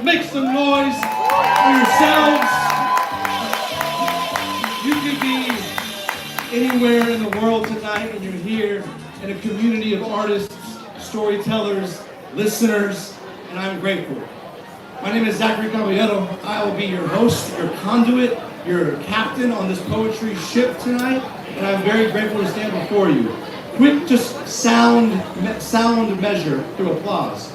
Make some noise for yourselves. You could be anywhere in the world tonight, and you're here in a community of artists, storytellers, listeners, and I'm grateful. My name is Gabriel. I will be your host, your conduit, your captain on this poetry ship tonight, and I'm very grateful to stand before you. Quick, just sound measure through applause.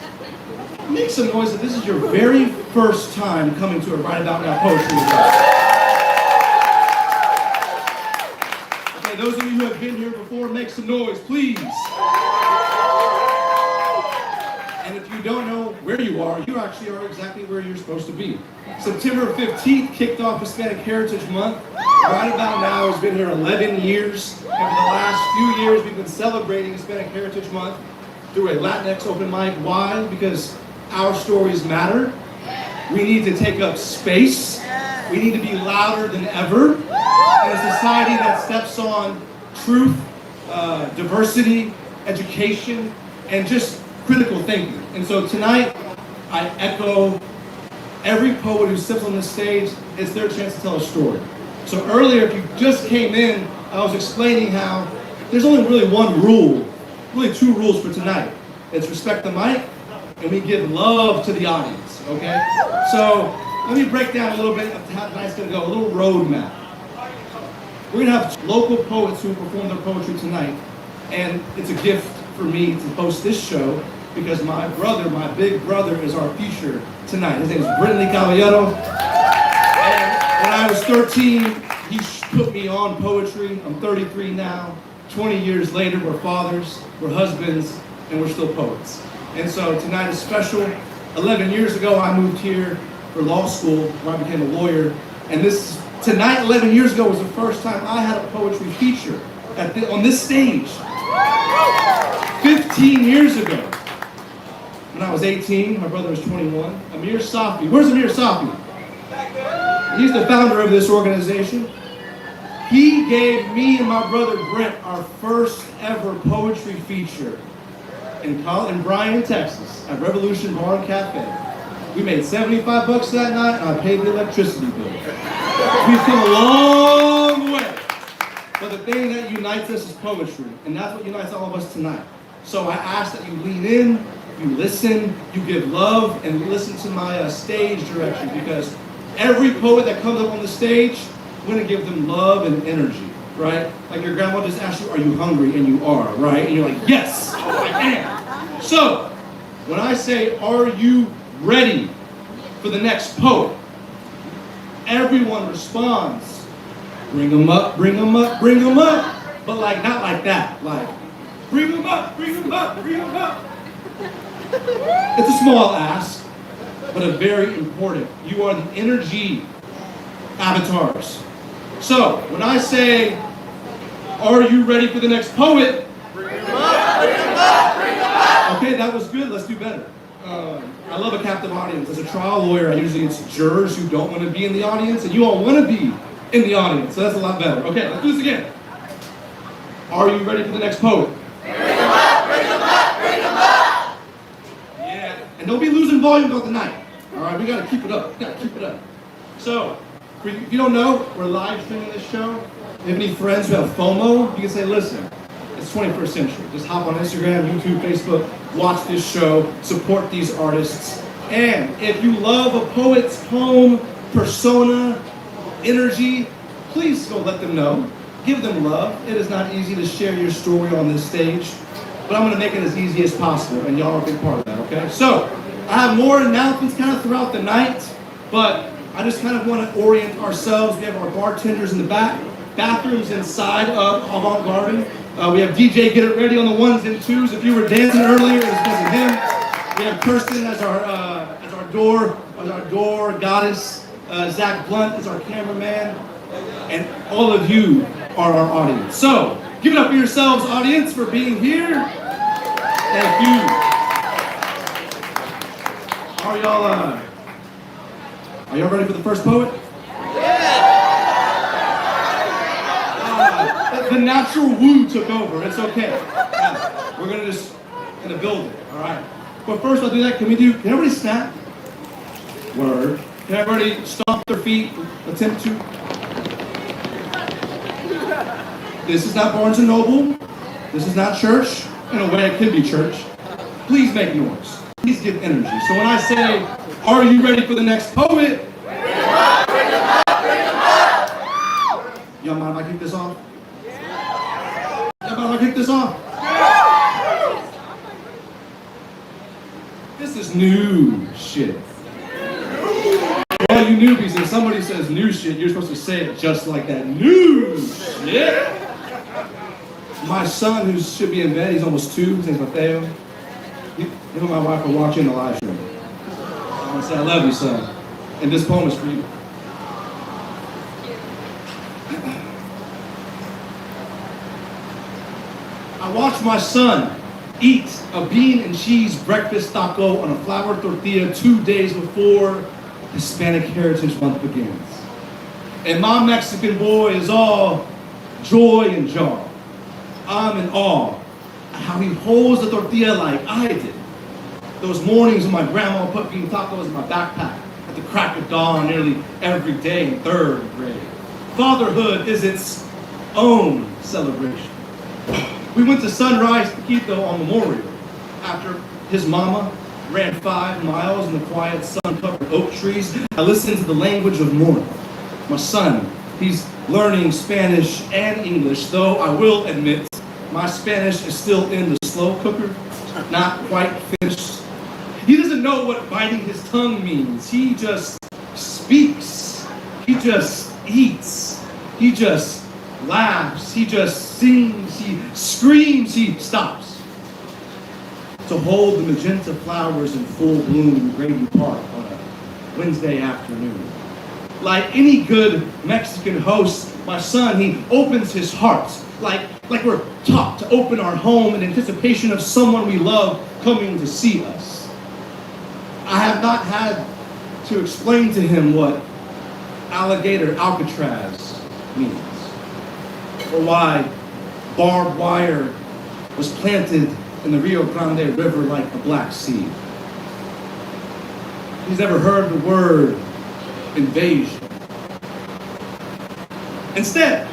Make some noise that this is your very first time coming to a Right About Now poetry event. Okay, those of you who have been here before, make some noise, please. And if you don't know where you actually are exactly where you're supposed to be. September 15th kicked off Hispanic Heritage Month. Right About Now has been here 11 years. And for the last few years, we've been celebrating Hispanic Heritage Month through a Latinx open mic. Why? Because our stories matter. We need to take up space. We need to be louder than ever. In a society that steps on truth, diversity, education, and just critical thinking. And so tonight, I echo every poet who steps on this stage, it's their chance to tell a story. So earlier, if you just came in, I was explaining how there's only really one rule, really two rules for tonight. It's respect the mic, and we give love to the audience, okay? So let me break down a little bit of how tonight's gonna go, a little roadmap. We're gonna have local poets who perform their poetry tonight, and it's a gift for me to host this show because my brother, my big brother, is our feature tonight. His name is Brentley Scott. And when I was 13, he put me on poetry. I'm 33 now. 20 years later, we're fathers, we're husbands, and we're still poets. And so tonight is special. 11 years ago, I moved here for law school, where I became a lawyer. And tonight, 11 years ago, was the first time I had a poetry feature on this stage. 15 years ago, when I was 18, my brother was 21. Amir Safi. Where's Amir Safi? He's the founder of this organization. He gave me and my brother Brent our first ever poetry feature in Bryan, Texas, at Revolution Bar and Cafe. We made $75 that night, and I paid the electricity bill. We've come a long way. But the thing that unites us is poetry, and that's what unites all of us tonight. So I ask that you lean in, you listen, you give love, and listen to my stage direction, because every poet that comes up on the stage, we're gonna give them love and energy, right? Like your grandma just asked you, are you hungry? And you are, right? And you're like, yes, I am. So, when I say, are you ready for the next poet? Everyone responds, bring them up, bring them up, bring them up. But like, not like that, like, bring them up, bring them up, bring them up. It's a small ask, but a very important. You are the energy avatars. So, when I say, are you ready for the next poet? Bring them up, bring them up, bring them up. Okay, that was good. Let's do better. I love a captive audience. As a trial lawyer, I usually get jurors who don't want to be in the audience, and you all want to be in the audience, so that's a lot better. Okay, let's do this again. Are you ready for the next poet? Bring them up, bring them up, bring them up. Yeah, and don't be losing volume throughout the night. All right, we got to keep it up. We got to keep it up. So, if you don't know, we're live streaming this show. If you have any friends who have FOMO, you can say, listen, it's 21st century. Just hop on Instagram, YouTube, Facebook, watch this show, support these artists. And if you love a poet's poem, persona, energy, please go let them know. Give them love. It is not easy to share your story on this stage, but I'm gonna make it as easy as possible, and y'all are a big part of that, okay? So, I have more announcements kind of throughout the night, but I just kind of want to orient ourselves. We have our bartenders in the back, bathrooms inside of Avant-Garden. We have DJ Get It Ready on the ones and twos. If you were dancing earlier, it's because of him. We have Kirsten as our door goddess. Zach Blunt is our cameraman, and all of you are our audience. So give it up for yourselves, audience, for being here. Thank you. Are y'all ready for the first poet? The natural woo took over. It's okay. We're gonna build it. All right. But first, I'll do that. Can everybody snap? Word. Can everybody stomp their feet, attempt to? This is not Barnes & Noble. This is not church. In a way, it could be church. Please make noise. Please give energy. So when I say, are you ready for the next poet? Y'all mind if I kick this off? Y'all mind if I kick this off? This is new shit. All you newbies, if somebody says new shit, you're supposed to say it just like that. New shit. My son, who should be in bed, he's almost 2, his name's Mateo. Him and my wife are watching the live stream. I want to say I love you, son. And this poem is for you. I watched my son eat a bean and cheese breakfast taco on a flour tortilla 2 days before Hispanic Heritage Month begins. And my Mexican boy is all joy and joy. I'm in awe at how he holds the tortilla like I did. Those mornings when my grandma put bean tacos in my backpack at the crack of dawn nearly every day in 3rd grade. Fatherhood is its own celebration. We went to Sunrise Taquito on Memorial after his mama ran 5 miles in the quiet sun-covered oak trees. I listened to the language of mourning. My son, he's learning Spanish and English, though I will admit my Spanish is still in the slow cooker, not quite finished. He doesn't know what biting his tongue means. He just speaks. He just eats. He just laughs. He just sings. He screams. He stops to hold the magenta flowers in full bloom in Grady Park on a Wednesday afternoon. Like any good Mexican host, my son, he opens his heart like we're taught to open our home in anticipation of someone we love coming to see us. I have not had to explain to him what alligator Alcatraz means, or why barbed wire was planted in the Rio Grande River like a black seed. He's never heard the word invasion. Instead,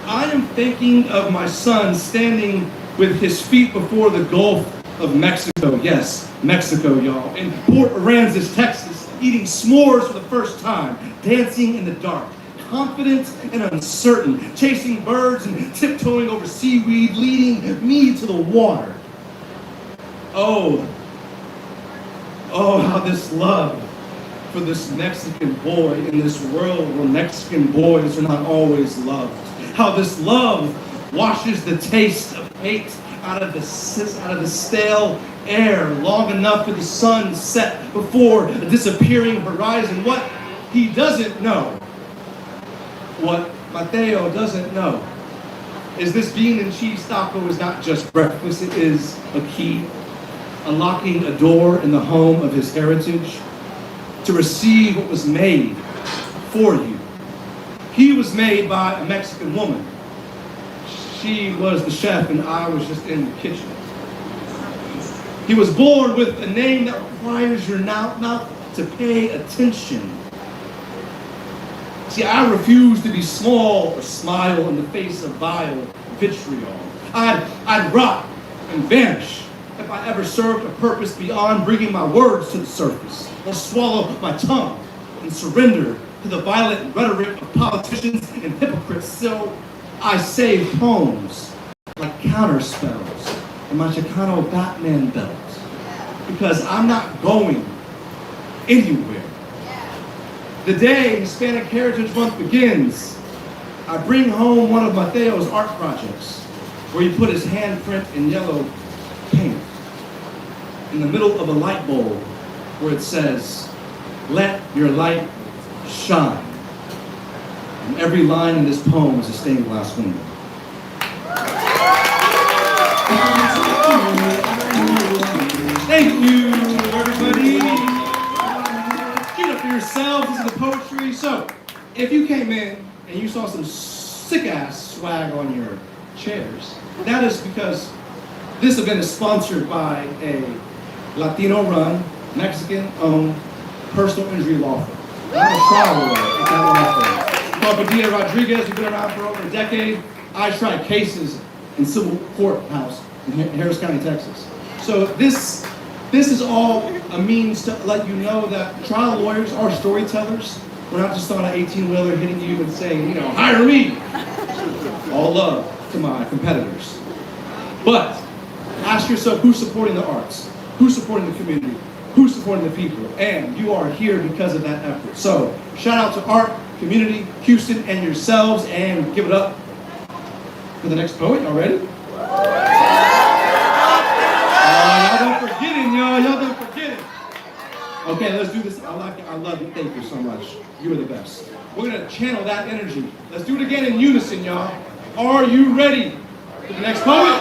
I am thinking of my son standing with his feet before the Gulf of Mexico. Yes, Mexico, y'all. In Port Aransas, Texas, eating s'mores for the first time, dancing in the dark, confident and uncertain, chasing birds and tiptoeing over seaweed, leading me to the water. Oh, how this love for this Mexican boy in this world where Mexican boys are not always loved. How this love washes the taste of hate out of the stale air long enough for the sun set before a disappearing horizon. What he doesn't know, what Mateo doesn't know, is this bean and cheese taco is not just breakfast, it is a key, unlocking a door in the home of his heritage to receive what was made for you. He was made by a Mexican woman. She was the chef and I was just in the kitchen. He was born with a name that requires your mouth to pay attention. See, I refuse to be small or smile in the face of vile vitriol. I'd rot and vanish if I ever served a purpose beyond bringing my words to the surface. I'll swallow my tongue and surrender to the violent rhetoric of politicians and hypocrites. So I say poems like counterspells and my Chicano Batman belt, because I'm not going anywhere. The day Hispanic Heritage Month begins, I bring home one of Mateo's art projects where he put his handprint in yellow paint in the middle of a light bulb where it says, "Let your light shine." And every line in this poem is a stained glass window. Thank you, everybody. Get up for yourselves, listen to poetry. So, if you came in and you saw some sick-ass swag on your chairs, that is because this event is sponsored by a Latino-run, Mexican-owned personal injury law firm. I'm a trial lawyer at that law firm. Called Padilla Rodriguez, who's been around for over a decade. I try cases in civil courthouse in Harris County, Texas. So this is all a means to let you know that trial lawyers are storytellers. We're not just on an 18-wheeler hitting you and saying, hire me. All love to my competitors. But ask yourself, who's supporting the arts? Who's supporting the community? Who's supporting the people? And you are here because of that effort. So shout out to art, community, Houston, and yourselves, and give it up for the next poet. Y'all ready? Y'all don't forget it, y'all. Y'all don't forget it. Okay, let's do this. I like it. I love you. Thank you so much. You are the best. We're going to channel that energy. Let's do it again in unison, y'all. Are you ready for the next poet?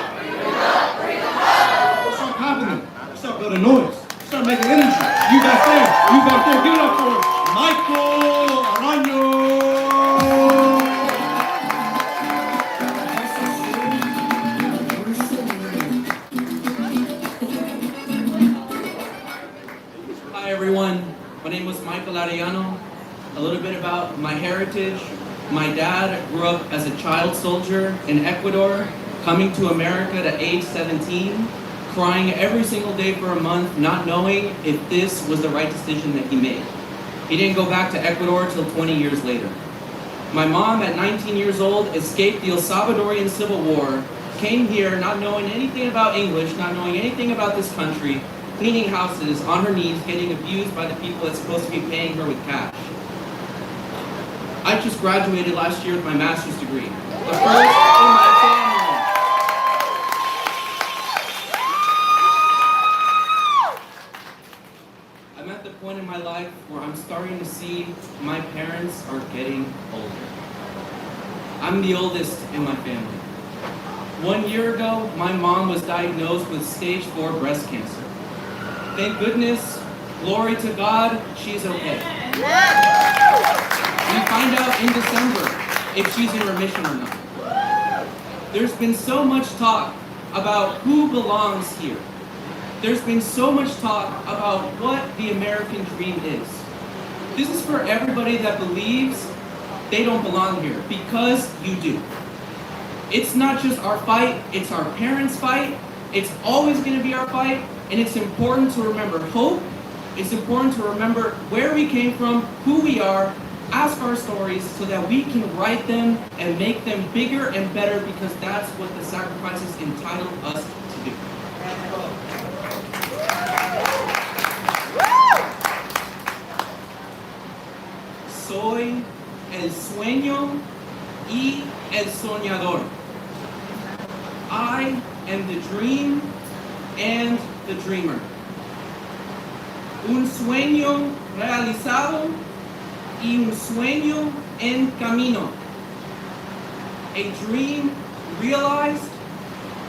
Start compliment. Start building noise. Start making energy. You back there. You back there. Give it up for Michael Arano. Hi everyone. My name was Michael Arano. A little bit about my heritage. My dad grew up as a child soldier in Ecuador, coming to America at age 17, crying every single day for a month, not knowing if this was the right decision that he made. He didn't go back to Ecuador till 20 years later. My mom, at 19 years old, escaped the El Salvadorian Civil War, came here not knowing anything about English, not knowing anything about this country, cleaning houses on her knees, getting abused by the people that's supposed to be paying her with cash. I just graduated last year with my master's degree, the first in my family. I'm at the point in my life where I'm starting to see my parents are getting older. I'm the oldest in my family. 1 year ago, my mom was diagnosed with stage 4 breast cancer. Thank goodness, glory to God, she's okay. We find out in December if she's in remission or not. There's been so much talk about who belongs here. There's been so much talk about what the American dream is. This is for everybody that believes they don't belong here, because you do. It's not just our fight, it's our parents' fight. It's always going to be our fight, and it's important to remember hope. It's important to remember where we came from, who we are, ask our stories so that we can write them and make them bigger and better, because that's what the sacrifices entitle us to do. Soy el sueño y el soñador. I am the dream and the dreamer. Un sueño realizado y un sueño en camino. A dream realized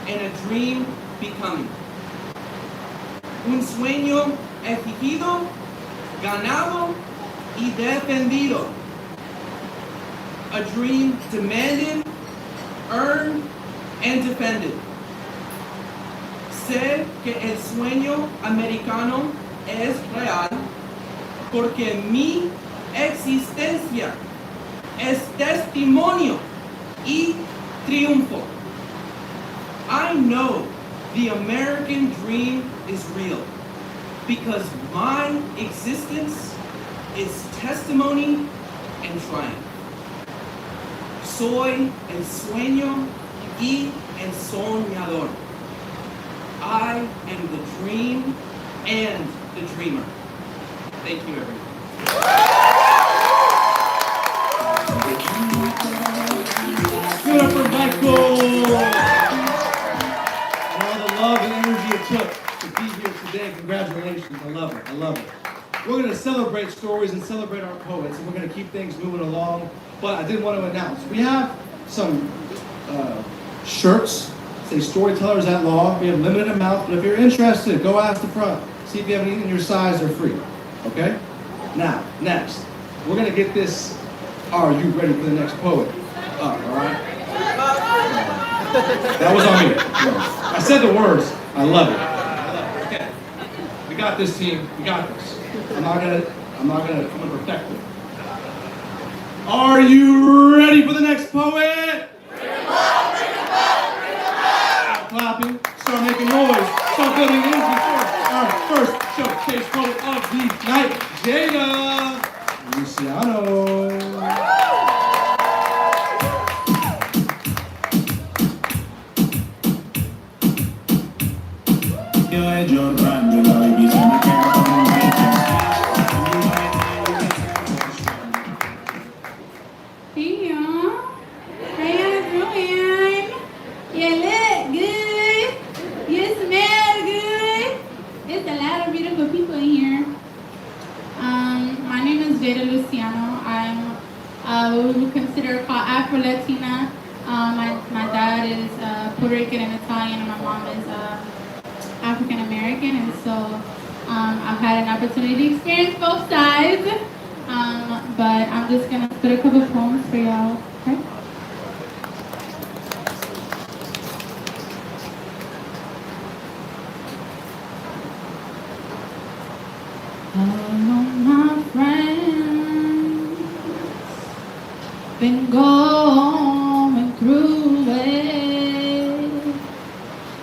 and a dream becoming. Un sueño exigido, ganado y defendido. A dream demanded, earned, and defended. Sé que el sueño americano es real porque mi existencia es testimonio y triunfo. I know the American dream is real because my existence is testimony and triumph. Soy el sueño y el soñador. I am the dream and the dreamer. Thank you, everyone. Give it up for Michael! And all the love and energy it took to be here today. Congratulations. I love it. I love it. We're going to celebrate stories and celebrate our poets, and we're going to keep things moving along. But I did want to announce, we have some shirts, say Storytellers at Law. We have limited amounts, but if you're interested, go ask the front. See if you have any in your size, they're free. Okay? Now, next, we're going to get this, are you ready for the next poet? Up, all right? That was on me. I said the words. I love it. Okay. We got this, team. We got this. I'm not going to I'm gonna perfect it. Are you ready for the next poet? Stop clapping, start making noise, start building energy for our first showcase poet of the night, Jada Luciano. Jada Luciano. I'm what we would consider called Afro-Latina. My dad is Puerto Rican and Italian, and my mom is African American, and so I've had an opportunity to experience both sides. But I'm just gonna spit a couple poems for y'all. Okay? Hello, my friends, been going through it,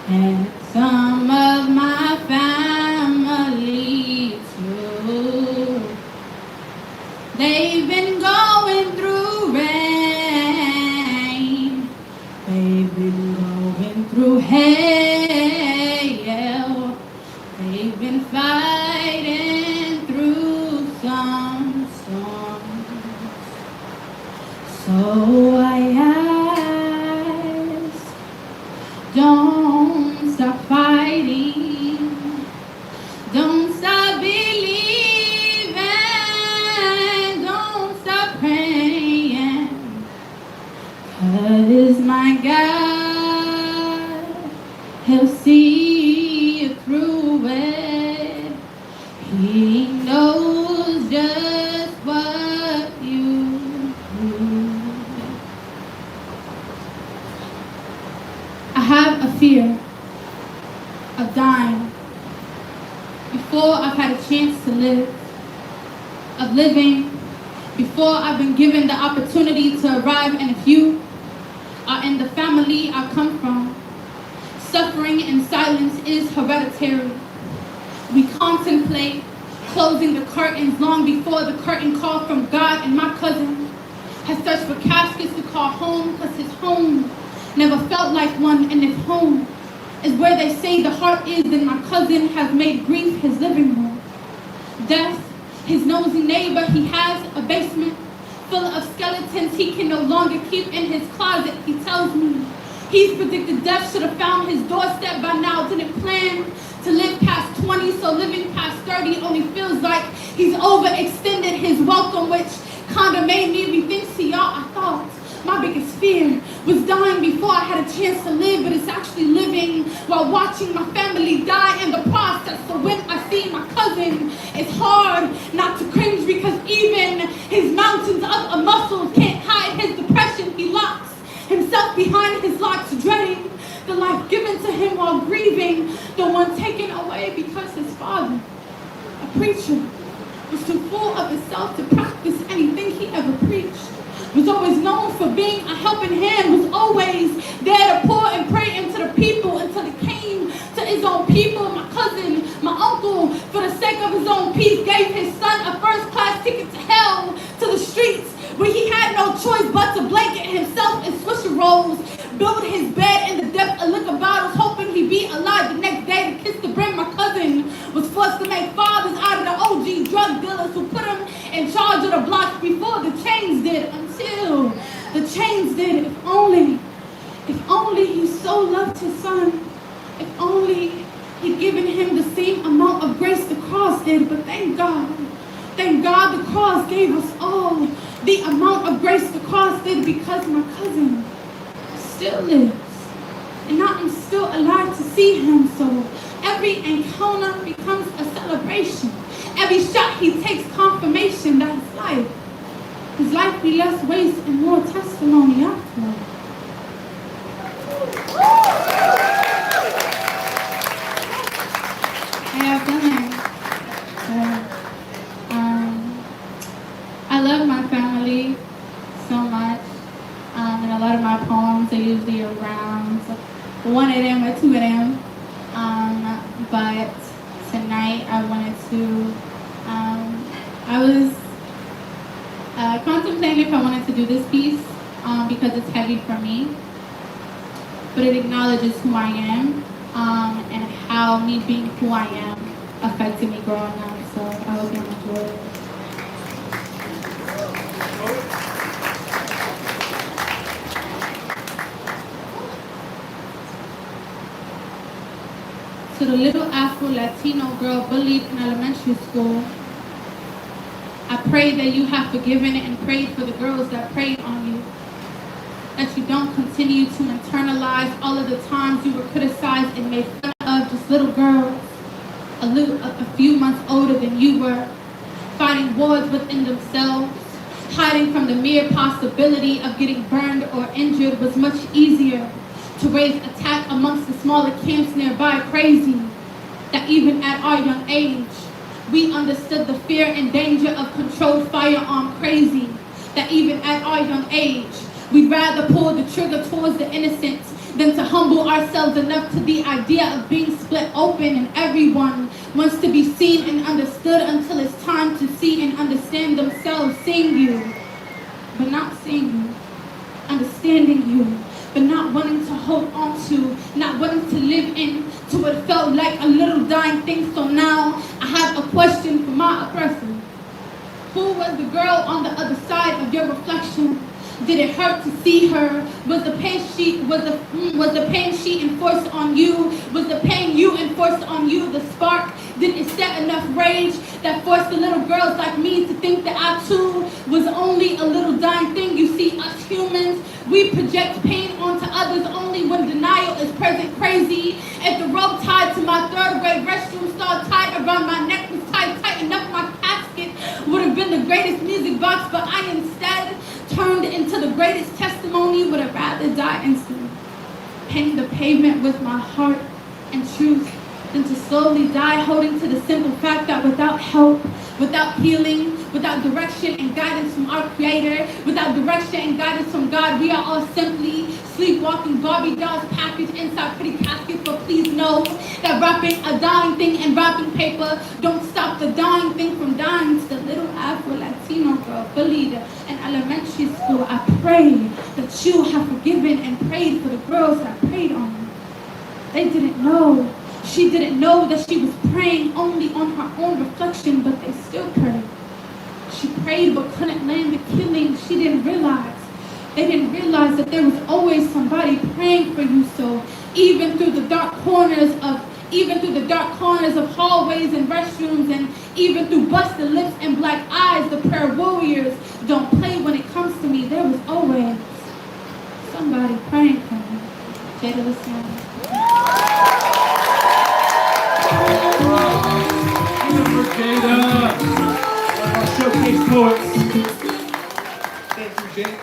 and some of my family too. They've been going through rain, they've been going through hell, they've been fighting through some storms. So I ask, don't stop fighting, don't stop believing, don't stop praying, 'cause my God, He'll see you through it. He knows just what you do. I have a fear of dying before I've had a chance to live, of living before I've been given the opportunity to arrive. And if you are in the family I come from, suffering in silence is hereditary. We contemplate closing the curtains long before the curtain call from God, and my cousin has searched for caskets to call home, because his home never felt like one, and if home is where they say the heart is, then my cousin has made grief his living room. Death, his nosy neighbor, he has a basement full of skeletons he can no longer keep in his closet. He tells me he's predicted death, should have found his doorstep by now, didn't plan to live past 20, so living past 30 only feels like he's overextended his welcome, which kinda made me rethink. See, y'all, I thought my biggest fear was dying before I had a chance to live, but it's actually living while watching my family die in the process. So when I see my cousin, it's hard not to cringe, because even his mountains of muscles can't hide his depression. He locks himself behind his locks, dreading the life given to him while grieving the one taken away, because his father, a preacher, was too full of himself to practice anything he ever preached. Was always known for being a helping hand, was always there to pour and pray into the people until it came to his own people. My cousin, my uncle, for the sake of his own peace, gave his son a first-class ticket to hell, to the streets, where he had no choice but to blanket himself in Swisher rolls, build his bed in the depth of liquor bottles, hoping he'd be alive the next day to kiss the brim. My cousin was forced to make fathers out of the OG drug dealers who put him in charge of the blocks before the chains did, until the chains did. If only he so loved his son, if only he'd given him the same amount of grace the cross did. But thank God the cross gave us all the amount of grace the cross did, because my cousin still lives, and I am still alive to see him. So every encounter becomes a celebration. Every shot he takes, confirmation that his life be less waste and more testimony afterward. I have done it. sleep so much. And a lot of my poems are usually around 1 a.m. or 2 a.m. But tonight I wanted to, I was contemplating if I wanted to do this piece because it's heavy for me, but it acknowledges who I am and how me being who I am affected me growing up. So I hope you enjoy it. To the little Afro-Latino girl bullied in elementary school, I pray that you have forgiven and prayed for the girls that preyed on you, that you don't continue to internalize all of the times you were criticized and made fun of just little girls, a few months older than you were, fighting wars within themselves. Hiding from the mere possibility of getting burned or injured was much easier to raise attack amongst the smaller camps nearby. Crazy that even at our young age, we understood the fear and danger of controlled firearm. Crazy that even at our young age, we'd rather pull the trigger towards the innocent than to humble ourselves enough to the idea of being split open, and everyone wants to be seen and understood until it's time to see and understand themselves. Seeing you, but not seeing you. Understanding you, but not wanting to hold on to, not wanting to live in to what felt like a little dying thing. So now I have a question for my oppressor. Who was the girl on the other side of your reflection? Did it hurt to see her? Was the pain she enforced on you? Was the pain you enforced on you the spark? Did it set enough rage that forced the little girls like me to think that I too was only a little dying thing? You see, us humans, we project pain onto others only when denial is present. Crazy. If the rope tied to my 3rd grade restroom stall tied around my neck was tight enough, my casket would have been the greatest music box, but I instead turned into the greatest testimony. Would have rather die instantly, painting the pavement with my heart and truth, than to slowly die holding to the simple fact that without help, without healing, without direction and guidance from our Creator, without direction and guidance from God, we are all simply sleepwalking Barbie dolls packaged inside pretty caskets. But please know that wrapping a dying thing in wrapping paper don't stop the dying thing from dying. To the little Afro-Latino girl bullied in elementary school, I pray that you have forgiven and prayed for the girls that preyed on you. They didn't know. She didn't know that she was praying only on her own reflection, but they still prayed. She prayed but couldn't land the killing. She didn't realize. They didn't realize that there was always somebody praying for you. So even through the dark corners of hallways and restrooms, and even through busted lips and black eyes, the prayer warriors don't play when it comes to me. There was always somebody praying for me. Jada Luciano. Our showcase poets.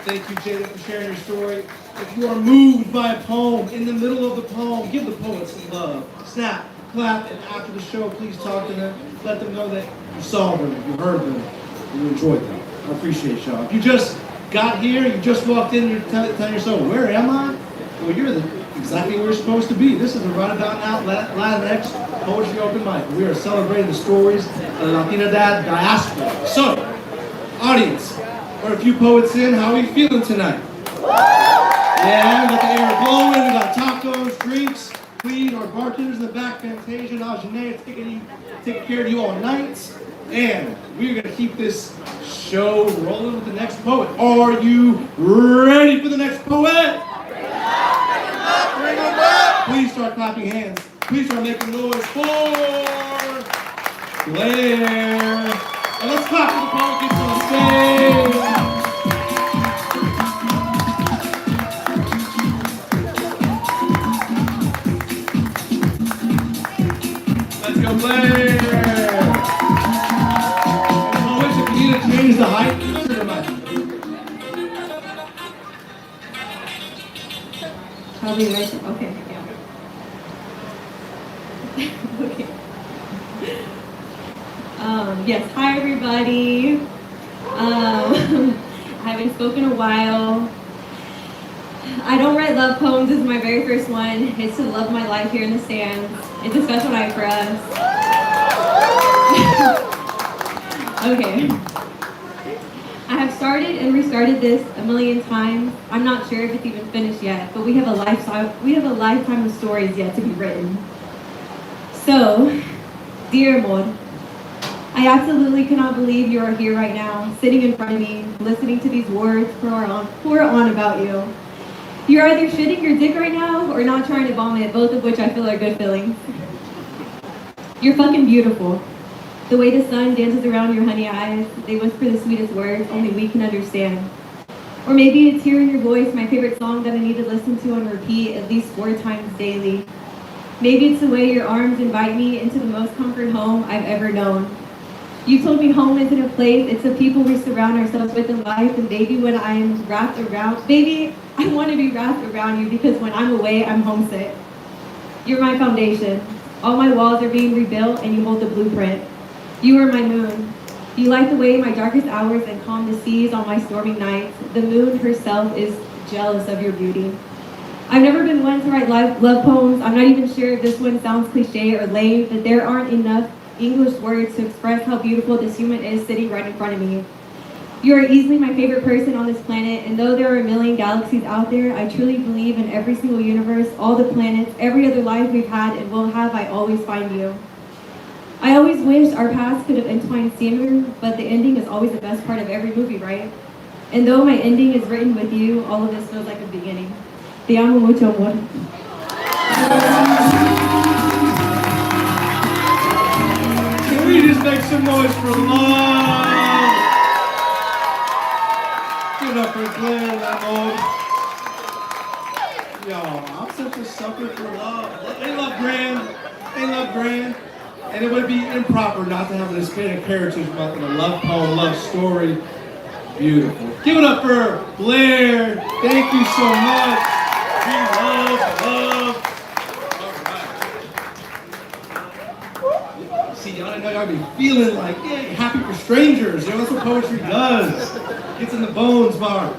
Thank you, Jada, for sharing your story. If you are moved by a poem, in the middle of the poem, give the poet some love. Snap, clap, and after the show, please talk to them. Let them know that you saw them, you heard them, and you enjoyed them. I appreciate y'all. If you just got here, you just walked in, you're telling yourself, where am I? Well, you're exactly where you're supposed to be. This is a Right About Now Latinx Poetry Open Mic. We are celebrating the stories of the Latina diaspora. So, audience, we're a few poets in. How are we feeling tonight? Yeah, we got the air blowing. We got tacos, drinks. Please, our bartenders in the back, Fantasia and Ajane, taking care of you all night. And we're going to keep this show rolling with the next poet. Are you ready for the next poet? Please start clapping hands. Please start making noise for Blair. And let's clap for the poet gets on stage. Let's go, Blair. And poets, if you need to change the height, to the mic. Probably right there. Okay, yeah. Okay. Yes, hi everybody. I haven't spoken in a while. I don't write love poems. This is my very first one. It's to love my life here in the stands. It's a special night for us. Okay. I have started and restarted this a million times. I'm not sure if it's even finished yet, but we have a lifetime of stories yet to be written. So, dear amor, I absolutely cannot believe you are here right now, sitting in front of me, listening to these words pour on about you. You're either shitting your dick right now or not trying to vomit, both of which I feel are good feelings. You're fucking beautiful. The way the sun dances around your honey eyes, they whisper the sweetest words only we can understand. Or maybe it's hearing your voice, my favorite song that I need to listen to on repeat at least 4 times daily. Maybe it's the way your arms invite me into the most comfort home I've ever known. You told me home isn't a place, it's the people we surround ourselves with in life, and baby, when I'm wrapped around, baby, I want to be wrapped around you because when I'm away, I'm homesick. You're my foundation. All my walls are being rebuilt and you hold the blueprint. You are my moon. You light the way in my darkest hours and calm the seas on my stormy nights. The moon herself is jealous of your beauty. I've never been one to write love poems. I'm not even sure if this one sounds cliche or lame, but there aren't enough English words to express how beautiful this human is sitting right in front of me. You are easily my favorite person on this planet, and though there are a million galaxies out there, I truly believe in every single universe, all the planets, every other life we've had and will have, I always find you. I always wish our paths could have entwined sooner, but the ending is always the best part of every movie, right? And though my ending is written with you, all of this feels like a beginning. Te amo mucho, amor. Can we just make some noise for love? Give it up for Blair, that mode. Yo, I'm such a sucker for love. They love Grand. They love Grand. And it would be improper not to have an Hispanic heritage month and a love poem, love story. Beautiful. Give it up for Blair. Thank you so much. We love. All right. See, y'all know y'all be feeling like, yeah, happy for strangers. You know, that's what poetry does. Gets in the bones. My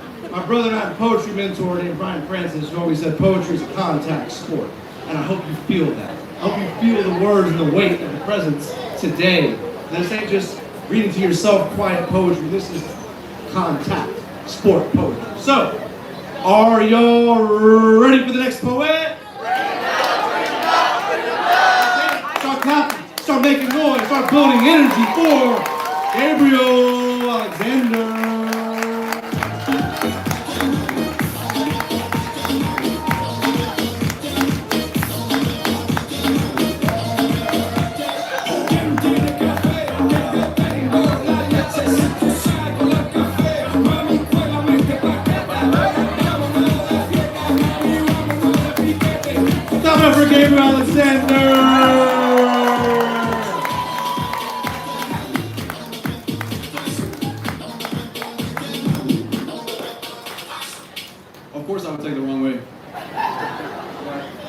brother and I, poetry mentor named Brian Francis, who always said poetry is a contact sport. And I hope you feel that. I hope you feel the words and the weight of the presence today. This ain't just reading to yourself quiet poetry. This is contact sport poetry. So, are y'all ready for the next poet? Start clapping, start making noise, start building energy for Gabriel Alexander. For Gabriel Alexander. Of course I would take the wrong way.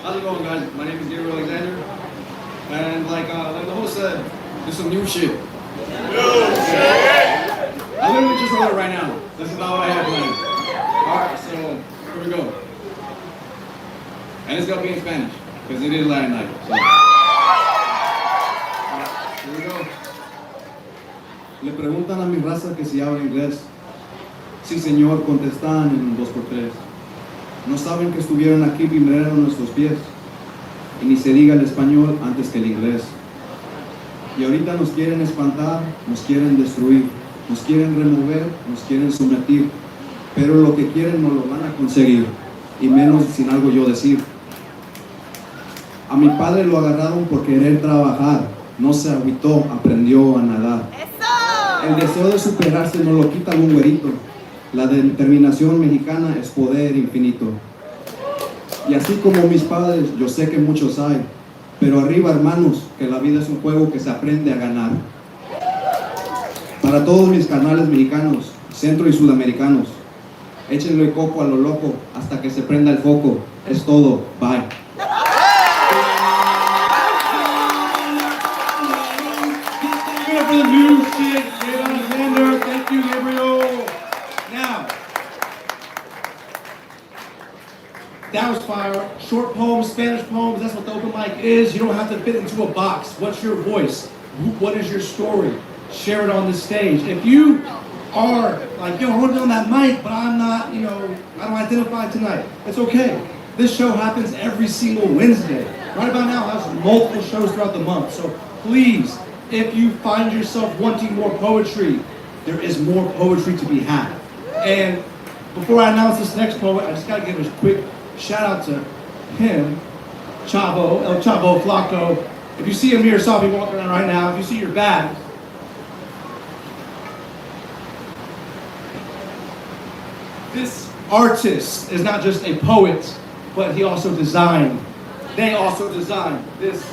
How's it going, guys? My name is Gabriel Alexander. And like the host said, there's some new shit. I literally just wrote it right now. This is not what I had planned. Alright, so here we go. And it's gonna be in Spanish. Because it is Latin night. So. Here we go. Le preguntan a mi raza que si habla inglés. Sí, señor, contestan en 2x3. No saben que estuvieron aquí primero nuestros pies. Y ni se diga el español antes que el inglés. Y ahorita nos quieren espantar, nos quieren destruir, nos quieren remover, nos quieren someter. Pero lo que quieren no lo van a conseguir. Y menos sin algo yo decir. A mi padre lo agarraron por querer trabajar, no se agüitó, aprendió a nadar. ¡Eso! El deseo de superarse no lo quita algún güerito, la determinación mexicana es poder infinito. Y así como mis padres, yo sé que muchos hay, pero arriba hermanos, que la vida es un juego que se aprende a ganar. Para todos mis canales mexicanos, centro y sudamericanos, échenle coco a lo loco hasta que se prenda el foco, es todo, bye. For the new shit, Jada Luciano. Thank you, Gabriel. Now, house fire. Short poems, Spanish poems, that's what the open mic is. You don't have to fit into a box. What's your voice? What is your story? Share it on the stage. If you are like, yo, I want to be on that mic, but I'm not, I don't identify tonight. It's okay. This show happens every single Wednesday. Right about now, I have multiple shows throughout the month. So please, if you find yourself wanting more poetry, there is more poetry to be had. And before I announce this next poet, I just got to give a quick shout out to him, Sabo, El Chavo Flaco. If you see Amir Safi walking around right now, if you see your bag, this artist is not just a poet, but he also designed. They also designed this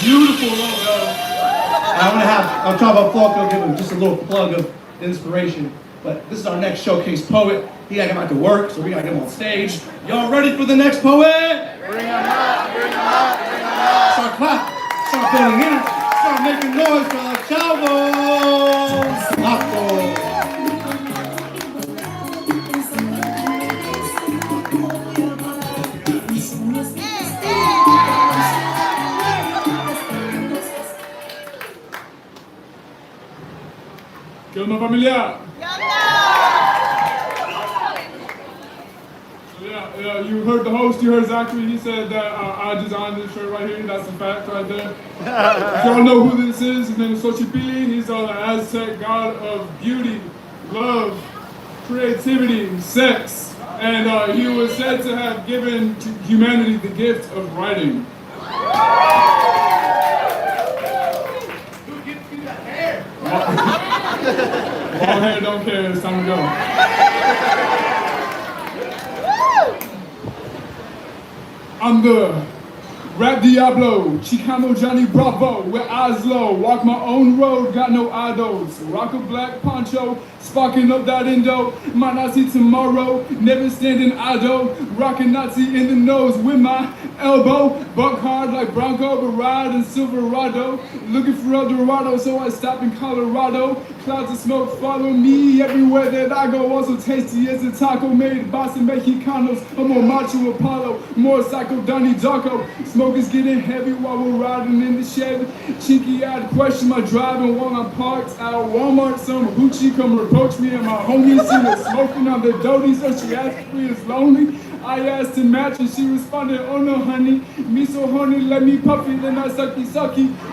beautiful logo. And I'm gonna have El Chavo Flaco give him just a little plug of inspiration. But this is our next showcase poet. He gotta get back to work, so we gotta get him on stage. Y'all ready for the next poet? Bring him out, bring him out, bring him out. Start clapping, start building energy, start making noise for El Chavo Flaco. ¿Qué onda, familia? Yeah, you heard the host, you heard Zachary, he said that I designed this shirt right here, that's a fact right there. If y'all know who this is, his name is Xochipilli, he's the Aztec god of beauty, love, creativity, sex, and he was said to have given to humanity the gift of writing. Who gives you the hair? Long hair don't care, it's time to go. I'm the rap Diablo, Chicano Johnny Bravo, with eyes low, walk my own road, got no idols, rock a black poncho, sparking up that Indo, might not see tomorrow, never standing idle, rocking Nazi in the nose with my elbow, buck hard like Bronco, but ride in Silverado, looking for El Dorado, so I stop in Colorado, clouds of smoke follow me everywhere that I go, also tasty as a taco made by some Mexicanos, I'm more macho Apollo, more psycho Donnie Darko, smoke is getting heavy while we're riding in the shed, cheeky-eyed question my driving while I'm parked at Walmart, some hoochie come approach me and my homies see me smoking on the doty, so she asked me is lonely. I asked to match and she responded, oh no honey, me so horny, let me puffy, then I sucky.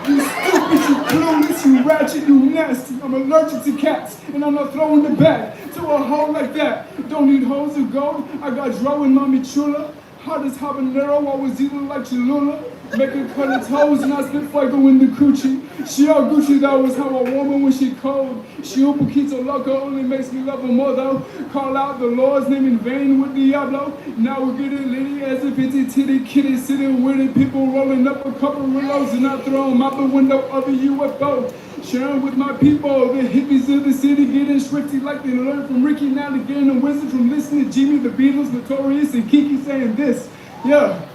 You stupid, you clueless, you ratchet, you nasty. I'm allergic to cats and I'm not throwing the bag to a hole like that. Don't need hoes of gold, I got dro and mommy chula. Hot as habanero, always eating like Cholula. Make her cut her toes and I spit fuego in the coochie. She all Gucci, that was how I warm her when she cold. She un poquito loco, only makes me love her more though. Call out the Lord's name in vain with Diablo. Now we're getting litty as if it's a titty kitty sitting with it. People rolling up a couple willows and I throw them out the window of a UFO. Sharing with my people, the hippies of the city getting swifty like they learned from Ricky now to gain a wisdom from listening to Jimmy, the Beatles, Notorious, and Kiki saying this. Yeah.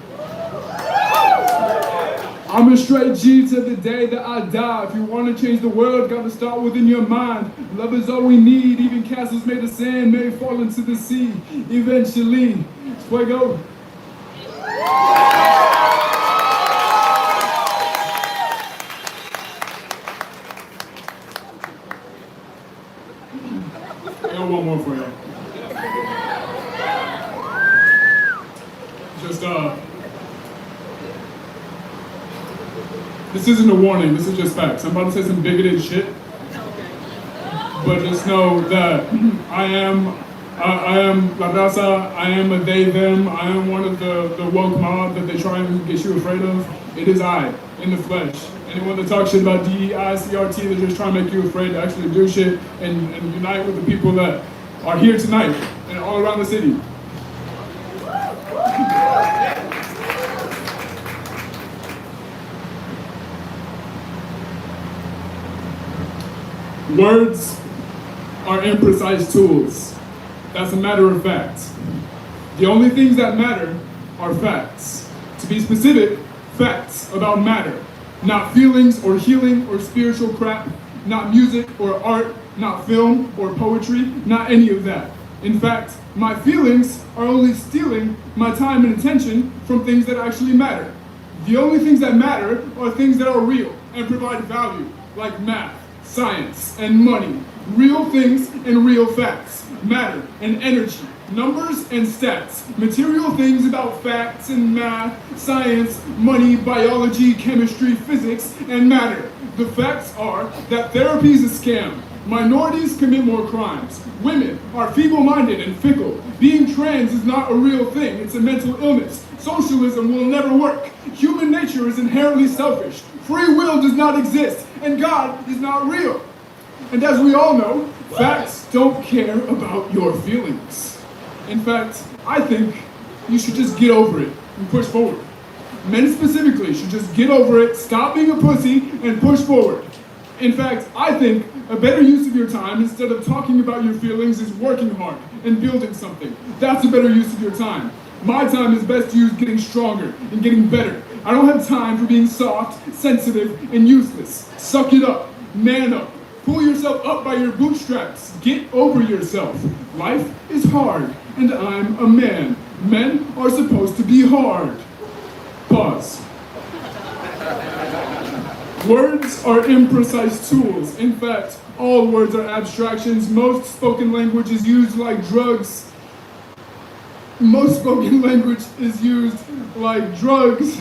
I'm a straight G to the day that I die. If you want to change the world, gotta start within your mind. Love is all we need. Even castles made of sand may fall into the sea. Eventually, fuego. I got one more for you. Just this isn't a warning, this is just facts. I'm about to say some bigoted shit. But just know that I am La Raza, I am a they, them, I am one of the woke mob that they try and get you afraid of. It is I, in the flesh. Anyone that talks shit about DEI, CRT, they're just trying to make you afraid to actually do shit and unite with the people that are here tonight and all around the city. Words are imprecise tools. That's a matter of fact. The only things that matter are facts. To be specific, facts about matter. Not feelings or healing or spiritual crap. Not music or art. Not film or poetry. Not any of that. In fact, my feelings are only stealing my time and attention from things that actually matter. The only things that matter are things that are real and provide value, like math, science, and money. Real things and real facts, matter and energy, numbers and stats, material things about facts and math, science, money, biology, chemistry, physics, and matter. The facts are that therapy is a scam. Minorities commit more crimes. Women are feeble-minded and fickle. Being trans is not a real thing, it's a mental illness. Socialism will never work. Human nature is inherently selfish. Free will does not exist, and God is not real. And as we all know, facts don't care about your feelings. In fact, I think you should just get over it and push forward. Men specifically should just get over it, stop being a pussy, and push forward. In fact, I think a better use of your time, instead of talking about your feelings, is working hard and building something. That's a better use of your time. My time is best used getting stronger and getting better. I don't have time for being soft, sensitive, and useless. Suck it up. Man up. Pull yourself up by your bootstraps. Get over yourself. Life is hard, and I'm a man. Men are supposed to be hard. Pause. Words are imprecise tools. In fact, all words are abstractions. Most spoken language is used like drugs. Most spoken language is used like drugs.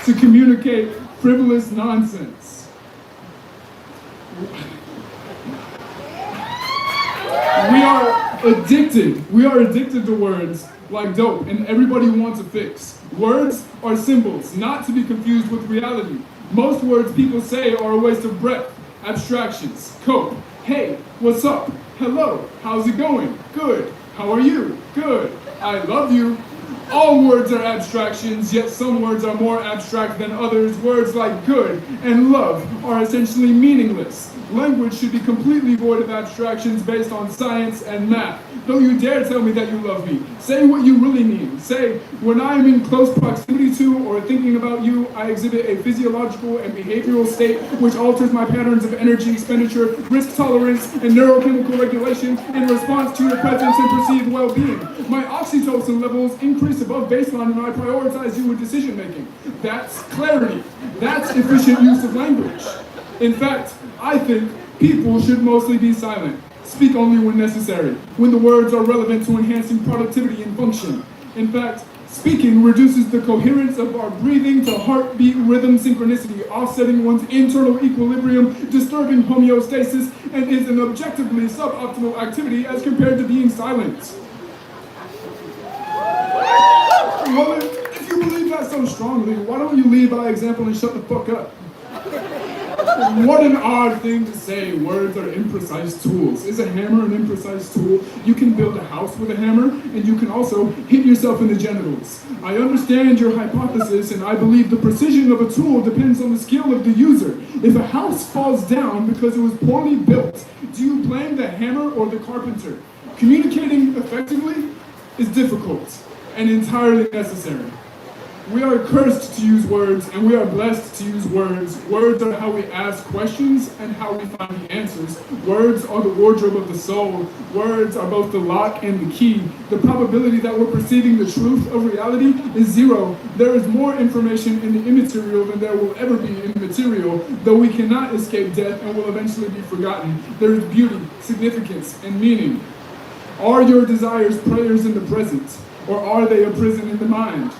To communicate frivolous nonsense. We are addicted. We are addicted to words like dope, and everybody wants a fix. Words are symbols, not to be confused with reality. Most words people say are a waste of breath. Abstractions. Cope. Hey, what's up? Hello, how's it going? Good. How are you? Good. I love you. All words are abstractions, yet some words are more abstract than others. Words like good and love are essentially meaningless. Language should be completely void of abstractions based on science and math. Don't you dare tell me that you love me. Say what you really mean. Say, when I am in close proximity to or thinking about you, I exhibit a physiological and behavioral state which alters my patterns of energy expenditure, risk tolerance, and neurochemical regulation in response to your presence and perceived well-being. My oxytocin levels increase above baseline and I prioritize you with decision making. That's clarity. That's efficient use of language. In fact, I think people should mostly be silent. Speak only when necessary, when the words are relevant to enhancing productivity and function. In fact, speaking reduces the coherence of our breathing to heartbeat rhythm synchronicity, offsetting one's internal equilibrium, disturbing homeostasis, and is an objectively suboptimal activity as compared to being silent. Well, if you believe that so strongly, why don't you lead by example and shut the fuck up? What an odd thing to say. Words are imprecise tools. Is a hammer an imprecise tool? You can build a house with a hammer, and you can also hit yourself in the genitals. I understand your hypothesis, and I believe the precision of a tool depends on the skill of the user. If a house falls down because it was poorly built, do you blame the hammer or the carpenter? Communicating effectively is difficult and entirely necessary. We are cursed to use words, and we are blessed to use words. Words are how we ask questions and how we find the answers. Words are the wardrobe of the soul. Words are both the lock and the key. The probability that we're perceiving the truth of reality is zero. There is more information in the immaterial than there will ever be in the material, though we cannot escape death and will eventually be forgotten. There is beauty, significance, and meaning. Are your desires prayers in the present, or are they a prison in the mind?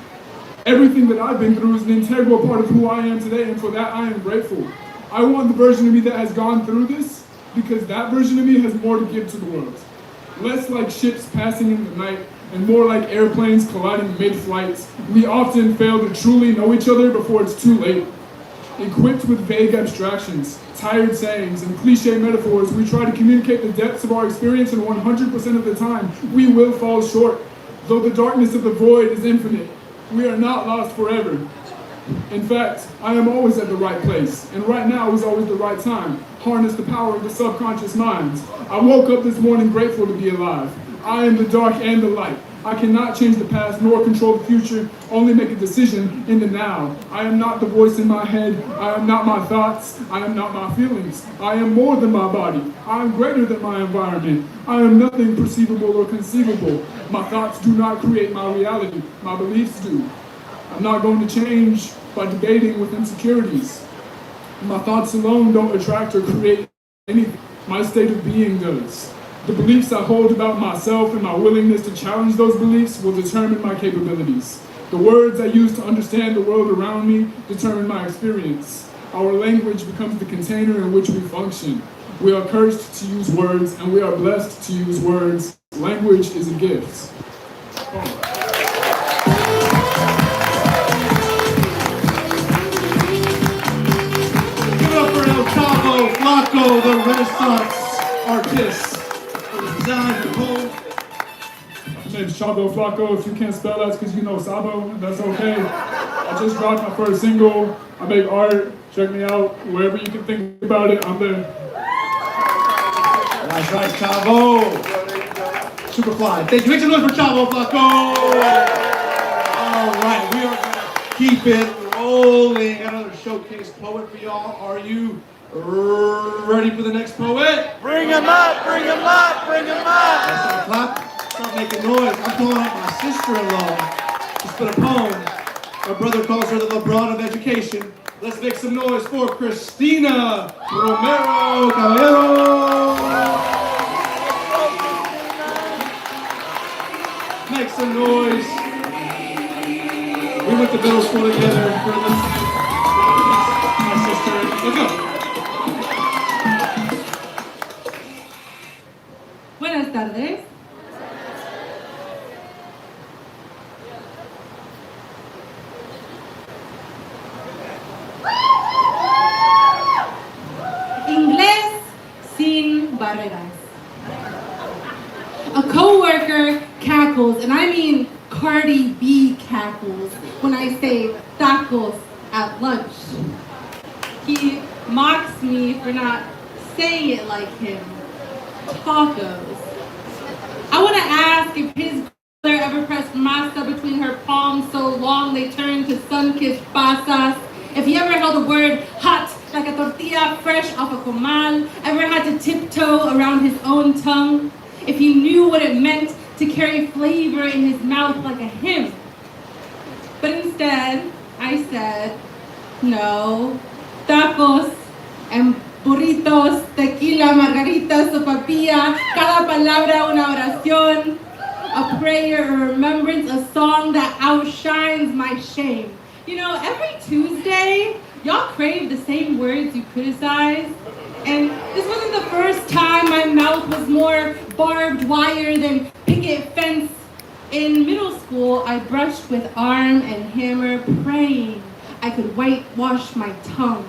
Everything that I've been through is an integral part of who I am today, and for that I am grateful. I want the version of me that has gone through this, because that version of me has more to give to the world. Less like ships passing in the night, and more like airplanes colliding mid-flight. We often fail to truly know each other before it's too late. Equipped with vague abstractions, tired sayings, and cliche metaphors, we try to communicate the depths of our experience, and 100% of the time, we will fall short. Though the darkness of the void is infinite, we are not lost forever. In fact, I am always at the right place, and right now is always the right time. Harness the power of the subconscious mind. I woke up this morning grateful to be alive. I am the dark and the light. I cannot change the past nor control the future, only make a decision in the now. I am not the voice in my head. I am not my thoughts. I am not my feelings. I am more than my body. I am greater than my environment. I am nothing perceivable or conceivable. My thoughts do not create my reality. My beliefs do. I'm not going to change by debating with insecurities. My thoughts alone don't attract or create anything. My state of being does. The beliefs I hold about myself and my willingness to challenge those beliefs will determine my capabilities. The words I use to understand the world around me determine my experience. Our language becomes the container in which we function. We are cursed to use words, and we are blessed to use words. Language is a gift. Give it up for El Chavo Flaco, the Renaissance artist. Designed the poem. My name's Sabo Flaco. If you can't spell that, it's because you know Sabo. That's okay. I just dropped my first single. I make art. Check me out. Wherever you can think about it, I'm there. That's right, Chavo. Superfly. Thank you. Make some noise for Chavo Flaco. All right, we are going to keep it rolling. Got another showcase poet for y'all. Are you ready for the next poet? Bring him up, bring him up, bring him up. Let's clap. Start making noise. I'm calling out my sister-in-law to spit a poem. My brother calls her the LeBron of education. Let's make some noise for Christina Romero. Caballero. Make some noise. We went to middle school together. My sister. Let's go. Buenas tardes. Inglés sin barreras. A coworker cackles, and I mean Cardi B cackles, when I say tacos at lunch. He mocks me for not saying it like him. Tacos. I want to ask if his brother ever pressed masa between her palms so long they turned to sun-kissed pasas. If he ever held a word hot like a tortilla fresh off a comal, ever had to tiptoe around his own tongue. If he knew what it meant to carry flavor in his mouth like a hymn. But instead, I said, no, tacos and burritos, tequila, margaritas, sopapilla, cada palabra una oración, a prayer, a remembrance, a song that outshines my shame. You know, every Tuesday, y'all crave the same words you criticize. And this wasn't the first time my mouth was more barbed wire than picket fence. In middle school, I brushed with arm and hammer, praying I could whitewash my tongue.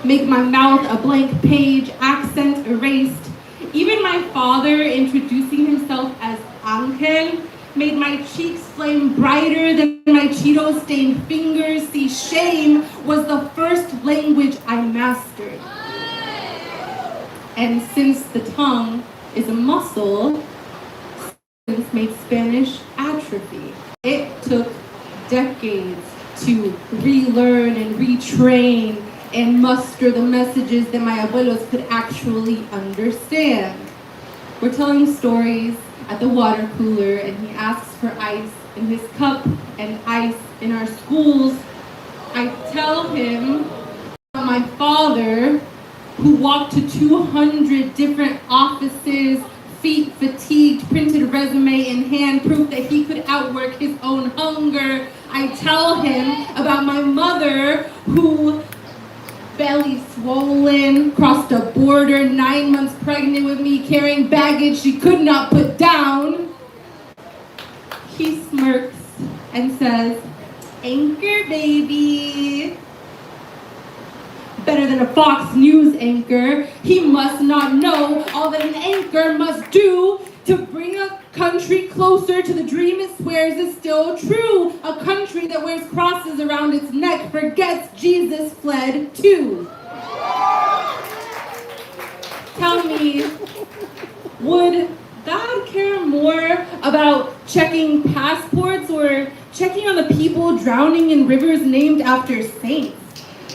Make my mouth a blank page, accent erased. Even my father, introducing himself as Angel, made my cheeks flame brighter than my Cheeto-stained fingers. See, shame was the first language I mastered. And since the tongue is a muscle, students made Spanish atrophy. It took decades to relearn and retrain and muster the messages that my abuelos could actually understand. We're telling stories at the water cooler, and he asks for ice in his cup and ice in our schools. I tell him about my father, who walked to 200 different offices, feet fatigued, printed resume in hand, proof that he could outwork his own hunger. I tell him about my mother, who, belly swollen, crossed a border, 9 months pregnant with me, carrying baggage she could not put down. He smirks and says, "Anchor, baby." Better than a Fox News anchor, he must not know all that an anchor must do to bring a country closer to the dream it swears is still true. A country that wears crosses around its neck forgets Jesus fled too. Tell me, would God care more about checking passports or checking on the people drowning in rivers named after saints.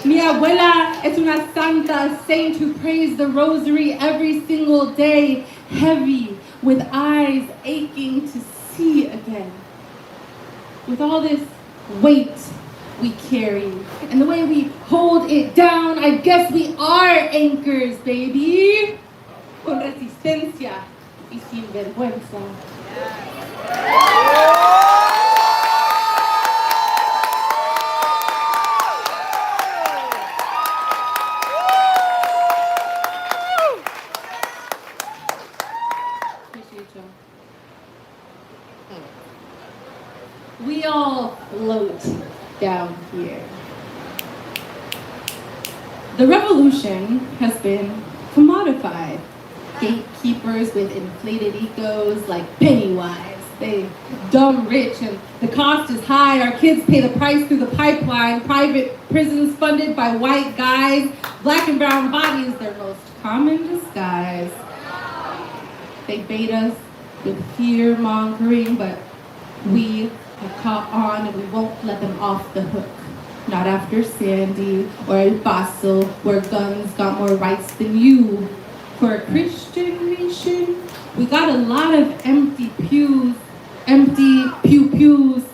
Mi abuela es una santa saint who prays the rosary every single day, heavy, with eyes aching to see again. With all this weight we carry and the way we hold it down, I guess we are anchors, baby. Con resistencia y sin vergüenza. We all float down here. The revolution has been commodified. Gatekeepers with inflated egos like Pennywise. They dumb rich and the cost is high. Our kids pay the price through the pipeline. Private prisons funded by white guys. Black and brown bodies, their most common disguise. They bait us with fear-mongering, but we have caught on and we won't let them off the hook. Not after Sandy or El Paso, where guns got more rights than you. For a Christian nation, we got a lot of empty pews, empty pews.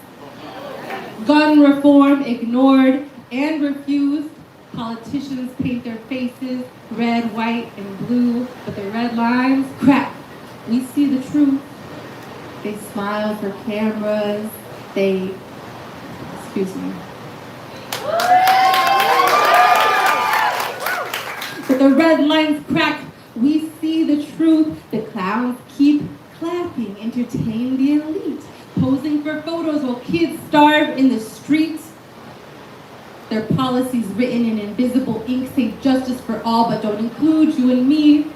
Gun reform ignored and refused. Politicians paint their faces red, white, and blue, but the red lines crack. We see the truth. They smile for cameras. Excuse me. But the red lines crack. We see the truth. The clowns keep clapping, entertain the elite, posing for photos while kids starve in the streets. Their policies written in invisible ink say justice for all, but don't include you and me.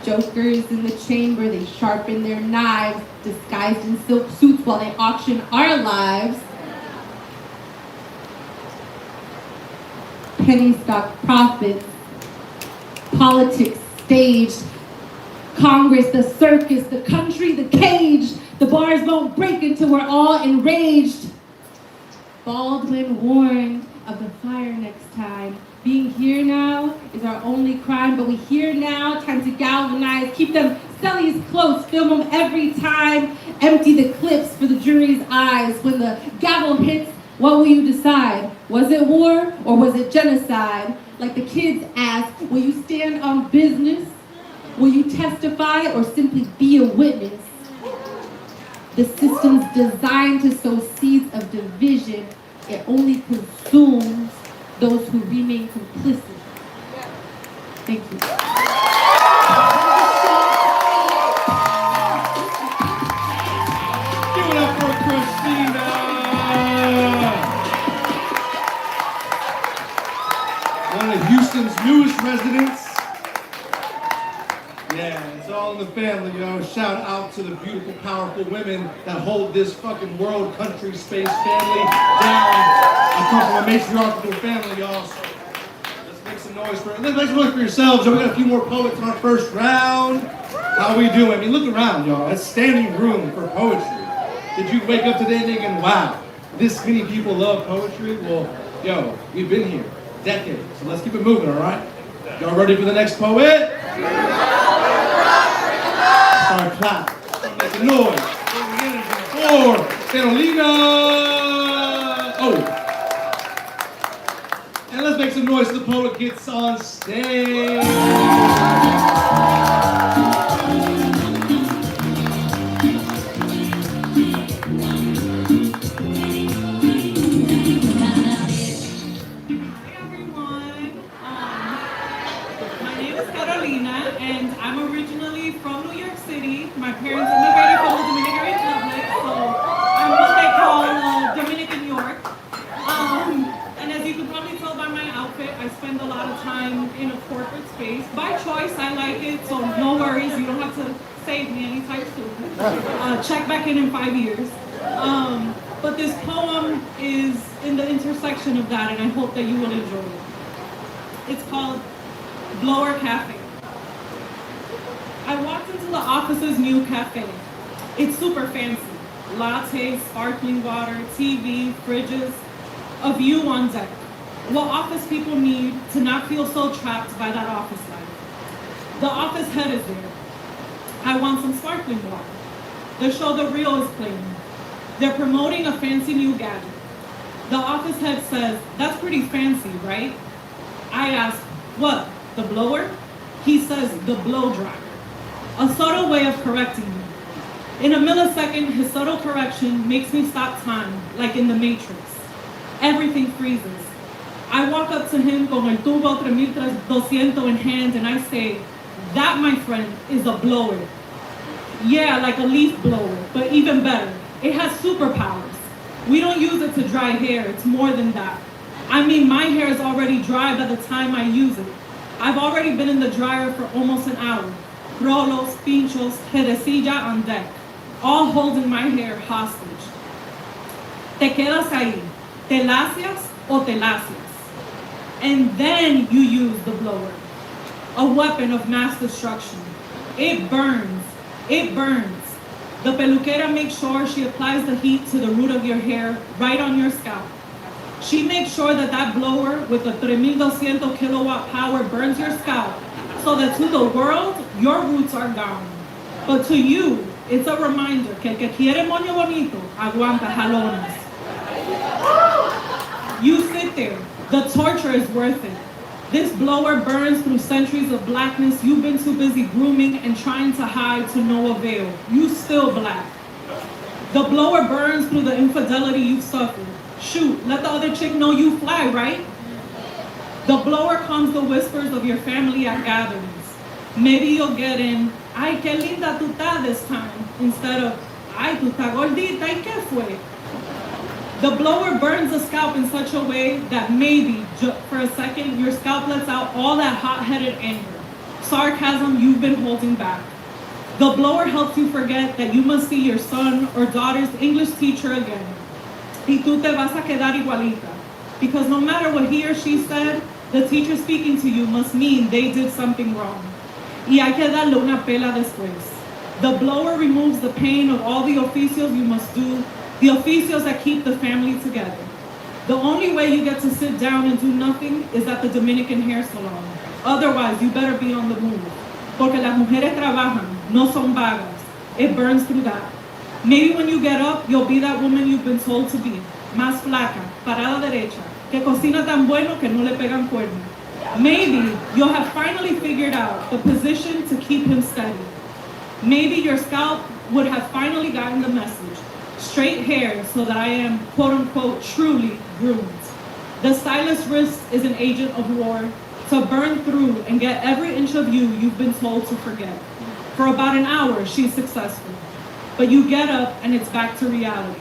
Jokers in the chamber, they sharpen their knives, disguised in silk suits while they auction our lives. Penny stock profits, politics staged, Congress the circus, the country the cage. The bars won't break until we're all enraged. Baldwin warned of the fire next time. Being here now is our only crime, but we here now, time to galvanize, keep them cellies close, film them every time, empty the clips for the jury's eyes. When the gavel hits, what will you decide? Was it war or was it genocide? Like the kids ask, will you stand on business? Will you testify or simply be a witness? The system's designed to sow seeds of division. It only consumes those who remain complicit. Thank you. Give it up for Christina! One of Houston's newest residents. Yeah, it's all in the family, yo. Shout out to the beautiful, powerful women that hold this fucking world, country, space, family down. I come from a matriarchal family, y'all. So let's make some noise for it. Let's make some noise for yourselves. We got a few more poets in our first round. How we doing? I mean, look around, y'all. It's standing room for poetry. Did you wake up today thinking, wow, this many people love poetry? Well, yo, we've been here decades. So let's keep it moving, all right? Y'all ready for the next poet? Start clapping. Make some noise. For Karolina. Oh. And let's make some noise so the poet gets on stage. Karolina, and I'm originally from New York City. My parents immigrated from the Dominican Republic, so I'm what they call Dominican York. And as you can probably tell by my outfit, I spend a lot of time in a corporate space. By choice, I like it, so no worries. You don't have to save me anytime soon. Check back in 5 years. But this poem is in the intersection of that, and I hope that you will enjoy it. It's called Blower Cafe. I walked into the office's new cafe. It's super fancy. lattes, sparkling water, TV, fridges, a view on deck. What office people need to not feel so trapped by that office life. The office head is there. I want some sparkling water. The show The Real is playing. They're promoting a fancy new gadget. The office head says, "That's pretty fancy, right?" I ask, "What, the blower?" He says, "The blow dryer." A subtle way of correcting me. In a millisecond, his subtle correction makes me stop time, like in the Matrix. Everything freezes. I walk up to him con el tubo 3200 in hand and I say, "That, my friend, is a blower." Yeah, like a leaf blower, but even better. It has superpowers. We don't use it to dry hair, it's more than that. I mean, my hair is already dry by the time I use it. I've already been in the dryer for almost an hour. Rolos, pinchos, jerecilla on deck, all holding my hair hostage. Te quedas ahí, te lacias o te lacias. And then you use the blower, a weapon of mass destruction. It burns, it burns. The peluquera makes sure she applies the heat to the root of your hair, right on your scalp. She makes sure that that blower with the 3200 kilowatt power burns your scalp, so that to the world, your roots are gone. But to you, it's a reminder que el que quiere moño bonito, aguanta jalones. You sit there. The torture is worth it. This blower burns through centuries of blackness you've been too busy grooming and trying to hide to no avail. You still black. The blower burns through the infidelity you've suffered. Shoot, let the other chick know you fly, right? The blower calms the whispers of your family at gatherings. Maybe you'll get in, "Ay, qué linda tú estás" this time, instead of, "Ay, tú estás gordita, ¿y qué fue?" The blower burns the scalp in such a way that maybe, for a second, your scalp lets out all that hot-headed anger, sarcasm you've been holding back. The blower helps you forget that you must see your son or daughter's English teacher again. Y tú te vas a quedar igualita. Because no matter what he or she said, the teacher speaking to you must mean they did something wrong. Y hay que darle una pela después. The blower removes the pain of all the oficios you must do, the oficios that keep the family together. The only way you get to sit down and do nothing is at the Dominican hair salon. Otherwise, you better be on the move. Porque las mujeres trabajan, no son vagas. It burns through that. Maybe when you get up, you'll be that woman you've been told to be. Más flaca, parada derecha, que cocina tan bueno que no le pegan cuerno. Maybe you'll have finally figured out the position to keep him steady. Maybe your scalp would have finally gotten the message. Straight hair so that I am, quote unquote, truly groomed. The stylist wrist is an agent of war to burn through and get every inch of you've been told to forget. For about an hour, she's successful. But you get up and it's back to reality.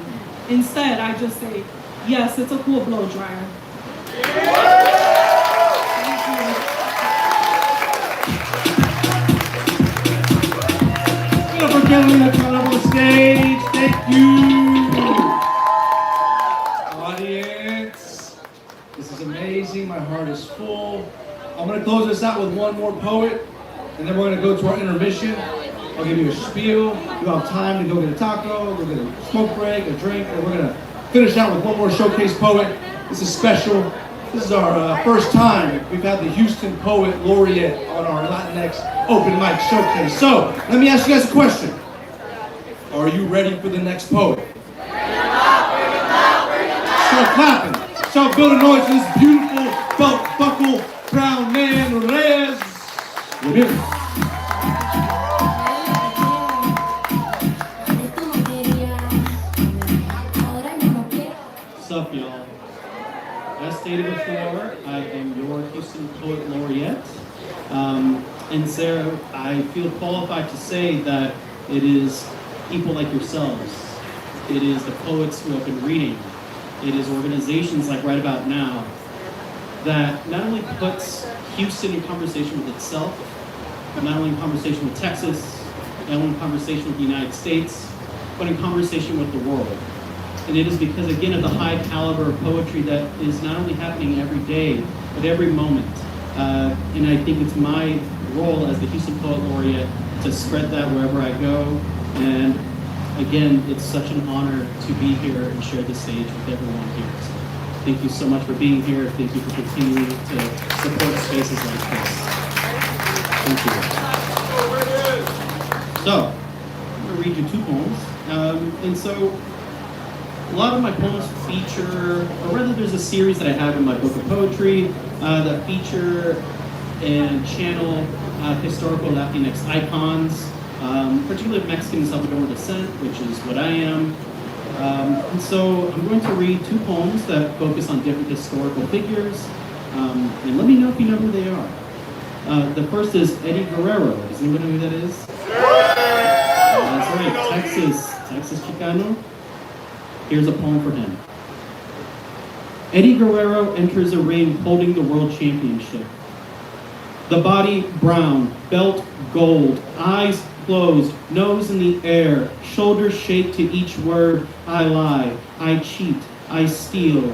Instead, I just say, "Yes, it's a cool blow dryer." Give it up for Karolina coming up on the stage. Thank you. Audience, this is amazing. My heart is full. I'm going to close this out with one more poet, and then we're going to go to our intermission. I'll give you a spiel. You'll have time to go get a taco, go get a smoke break, a drink, and we're going to finish out with one more showcase poet. This is special. This is our first time we've had the Houston Poet Laureate on our Latinx open mic showcase. So, let me ask you guys a question. Are you ready for the next poet? Start clapping. Start building noise for this beautiful, belt buckle, brown man, Reyes. We're here. What's up, y'all? As stated before, I am your Houston Poet Laureate. And Sarah, I feel qualified to say that it is people like yourselves. It is the poets who have been reading. It is organizations like Right About Now that not only puts Houston in conversation with itself, but not only in conversation with Texas, not only in conversation with the United States, but in conversation with the world. And it is because, again, of the high caliber of poetry that is not only happening every day, but every moment. And I think it's my role as the Houston Poet Laureate to spread that wherever I go. And again, it's such an honor to be here and share the stage with everyone here. So thank you so much for being here. Thank you for continuing to support spaces like this. Thank you. So, I'm going to read you 2 poems. And so, a lot of my poems feature, or rather there's a series that I have in my book of poetry that feature and channel historical Latinx icons, particularly of Mexican and Salvadoran descent, which is what I am. And so I'm going to read 2 poems that focus on different historical figures, and let me know if you know who they are. The first is Eddie Guerrero. Does anyone know who that is? That's right, Texas Chicano. Here's a poem for him. Eddie Guerrero enters a ring holding the world championship. The body brown, belt gold, eyes closed, nose in the air, shoulders shake to each word. I lie, I cheat, I steal.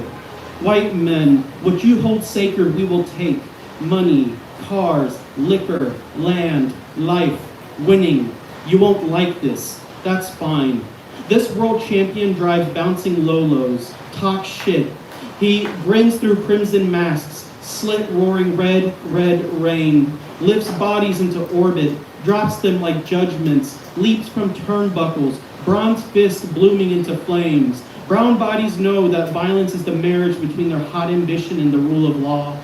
White men, what you hold sacred we will take. Money, cars, liquor, land, life, winning. You won't like this, that's fine. This world champion drives bouncing Lolos, talks shit. He grins through crimson masks, slit roaring red rain, lifts bodies into orbit, drops them like judgments, leaps from turnbuckles, bronze fists blooming into flames. Brown bodies know that violence is the marriage between their hot ambition and the rule of law.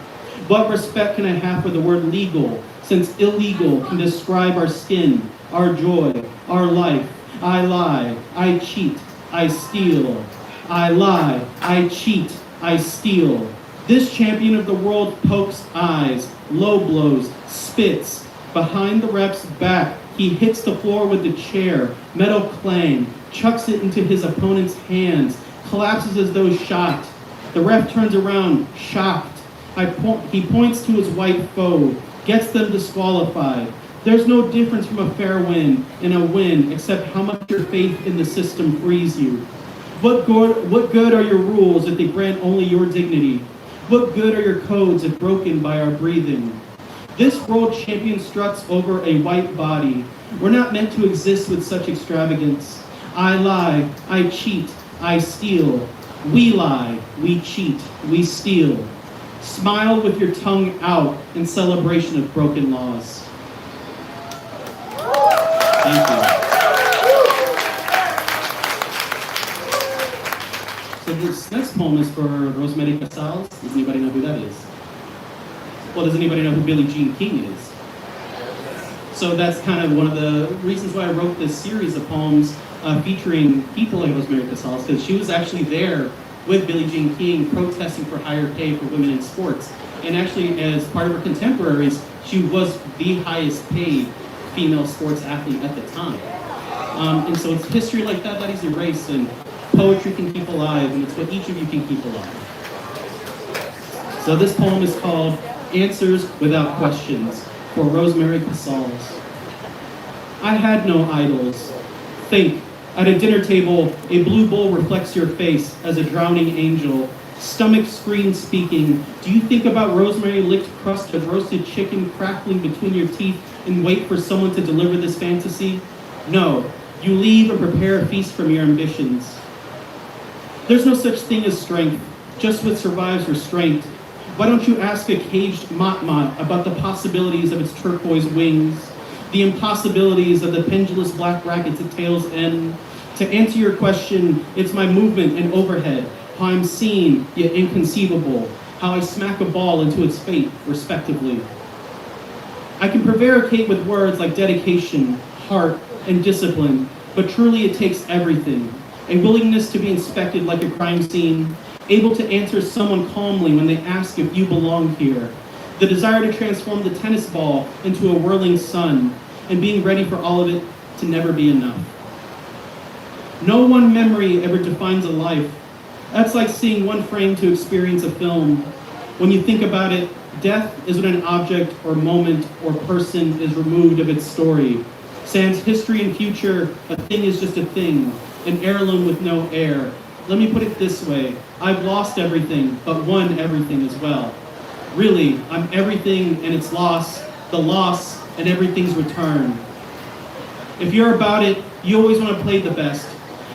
What respect can I have for the word legal, since illegal can describe our skin, our joy, our life? I lie, I cheat, I steal. I lie, I cheat, I steal. This champion of the world pokes eyes, low blows, spits. Behind the ref's back, he hits the floor with the chair, metal clang, chucks it into his opponent's hands, collapses as though shot. The ref turns around, shocked. He points to his white foe, gets them disqualified. There's no difference from a fair win and a win except how much your faith in the system frees you. What good are your rules if they grant only your dignity? What good are your codes if broken by our breathing? This world champion struts over a white body. We're not meant to exist with such extravagance. I lie, I cheat, I steal. We lie, we cheat, we steal. Smile with your tongue out in celebration of broken laws. Thank you. So this next poem is for Rosemary Casals. Does anybody know who that is? Well, does anybody know who Billie Jean King is? So that's kind of one of the reasons why I wrote this series of poems featuring people like Rosemary Casals, because she was actually there with Billie Jean King protesting for higher pay for women in sports. And actually, as part of her contemporaries, she was the highest paid female sports athlete at the time. And so it's history like that is erased, and poetry can keep alive, and it's what each of you can keep alive. So this poem is called Answers Without Questions for Rosemary Casals. I had no idols. Think, at a dinner table, a blue bowl reflects your face as a drowning angel. Stomach screen speaking. Do you think about rosemary licked crust of roasted chicken crackling between your teeth and wait for someone to deliver this fantasy? No, you leave and prepare a feast from your ambitions. There's no such thing as strength, just what survives restraint. Why don't you ask a caged motmot about the possibilities of its turquoise wings, the impossibilities of the pendulous black rackets at tail's end? To answer your question, it's my movement and overhead, how I'm seen yet inconceivable, how I smack a ball into its fate, respectively. I can prevaricate with words like dedication, heart, and discipline, but truly it takes everything. A willingness to be inspected like a crime scene, able to answer someone calmly when they ask if you belong here, the desire to transform the tennis ball into a whirling sun, and being ready for all of it to never be enough. No one memory ever defines a life. That's like seeing one frame to experience a film. When you think about it, death is when an object or moment or person is removed of its story. Sans history and future, a thing is just a thing, an heirloom with no heir. Let me put it this way, I've lost everything, but won everything as well. Really, I'm everything and its loss, the loss and everything's return. If you're about it, you always want to play the best.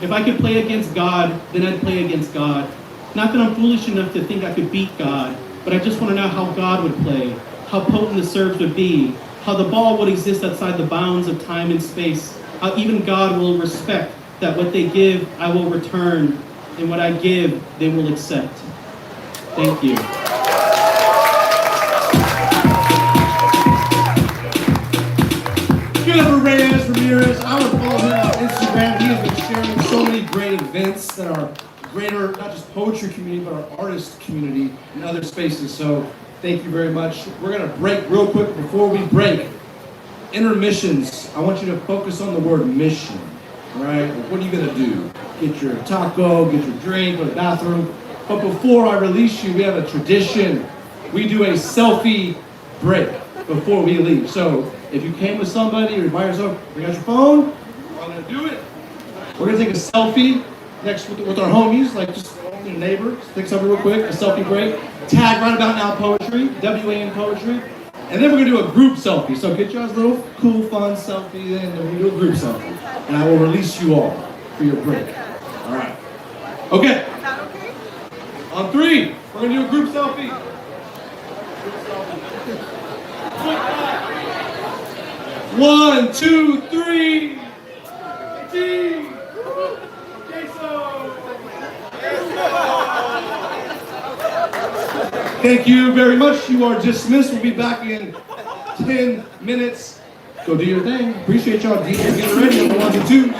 If I could play against God, then I'd play against God. Not that I'm foolish enough to think I could beat God, but I just want to know how God would play, how potent the serves would be, how the ball would exist outside the bounds of time and space, how even God will respect that what they give, I will return, and what I give, they will accept. Thank you. Give it up for Reyes Ramirez. I would follow him on Instagram. He has been sharing so many great events that are greater, not just poetry community, but our artist community and other spaces. So thank you very much. We're going to break real quick. Before we break, intermissions, I want you to focus on the word mission, right? Like, what are you going to do? Get your taco, get your drink, go to the bathroom. But before I release you, we have a tradition. We do a selfie break before we leave. So if you came with somebody or you're by yourself, bring out your phone. We're all going to do it. We're going to take a selfie next with our homies, like just your neighbors. Take something real quick, a selfie break. Tag Right About Now Poetry, WAN Poetry. And then we're going to do a group selfie. So get y'all's little cool, fun selfie, and then we're going to do a group selfie. And I will release you all for your break. All right. Okay. On 3, we're going to do a group selfie. 1, 2, 3. Thank you very much. You are dismissed. We'll be back in 10 minutes. Go do your thing. Appreciate y'all. DJ, get ready. On the 1 to 2.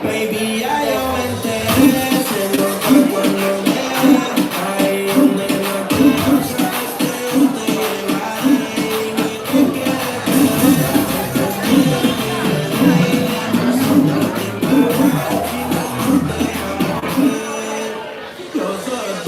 Baby, ya yo me enteré, siendo que cuando llegue, ahí donde me quieras, yo te llevaré y ni tú quieres yo soy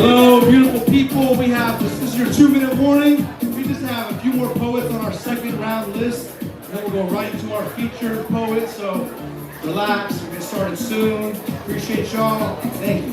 Hello, beautiful people. We have, this is your 2-minute warning. We just have a few more poets on our second round list. And then we'll go right into our featured poet. So relax, we'll get started soon. Appreciate y'all. Thank you.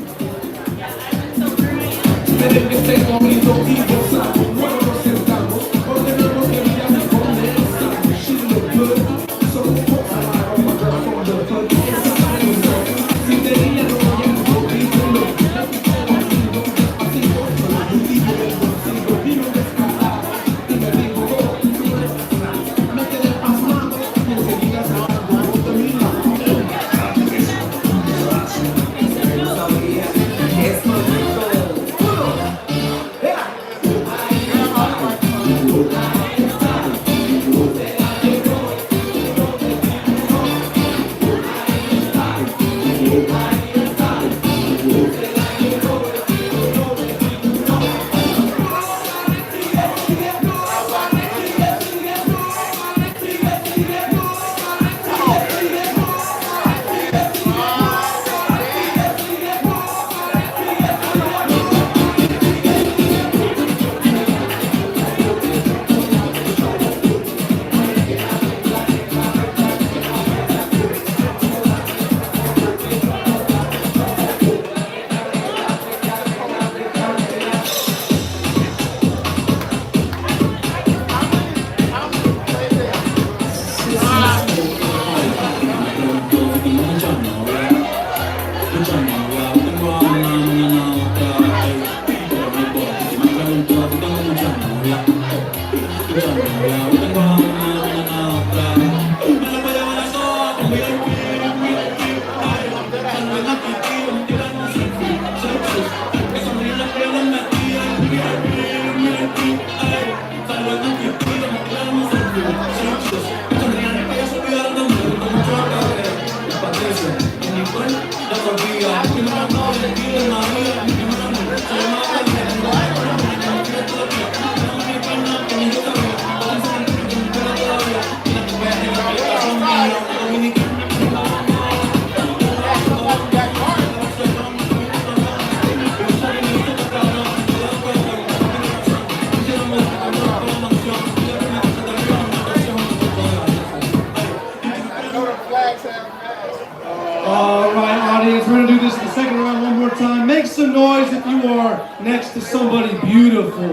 All right, audience, we're gonna do this in the second round one more time. Make some noise if you are next to somebody beautiful.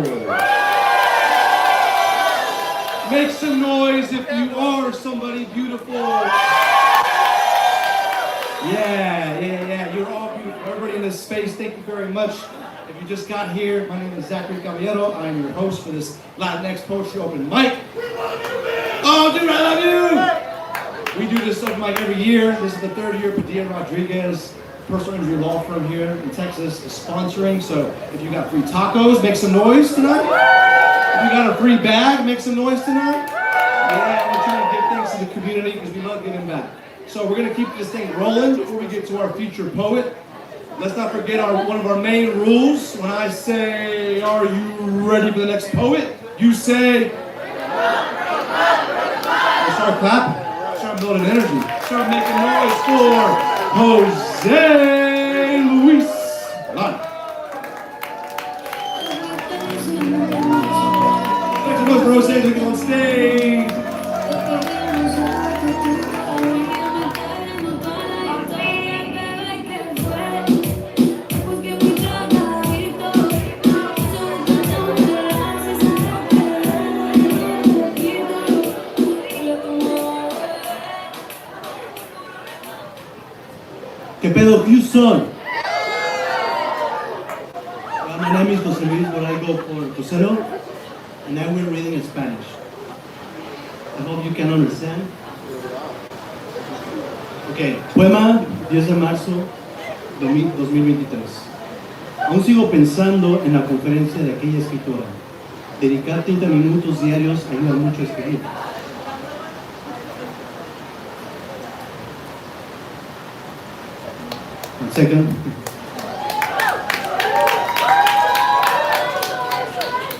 Make some noise if you are somebody beautiful. Yeah, you're all beautiful. Everybody in this space, thank you very much. If you just got here, my name is Zachary Caballero. I'm your host for this Latinx Poetry Open Mic. Oh, dude, I love you! We do this open mic every year. This is the third year Padilla Rodriguez, personal injury law firm here in Texas, is sponsoring. So if you got free tacos, make some noise tonight. If you got a free bag, make some noise tonight. Yeah, we're trying to give things to the community because we love giving back. So we're going to keep this thing rolling before we get to our featured poet. Let's not forget one of our main rules. When I say, are you ready for the next poet? You say, let's start clapping. Start building energy. Start making noise for Jose Luis. Lana. Make some noise for Jose to get on stage. ¿Qué pedo, Houston? My name is Jose Luis, but I go for Josero, and I will reading in Spanish. I hope you can understand. Okay, poema 10 de marzo 2023. Aún sigo pensando en la conferencia de aquella escritora. Dedicar 30 minutos diarios ayuda mucho a escribir. One second.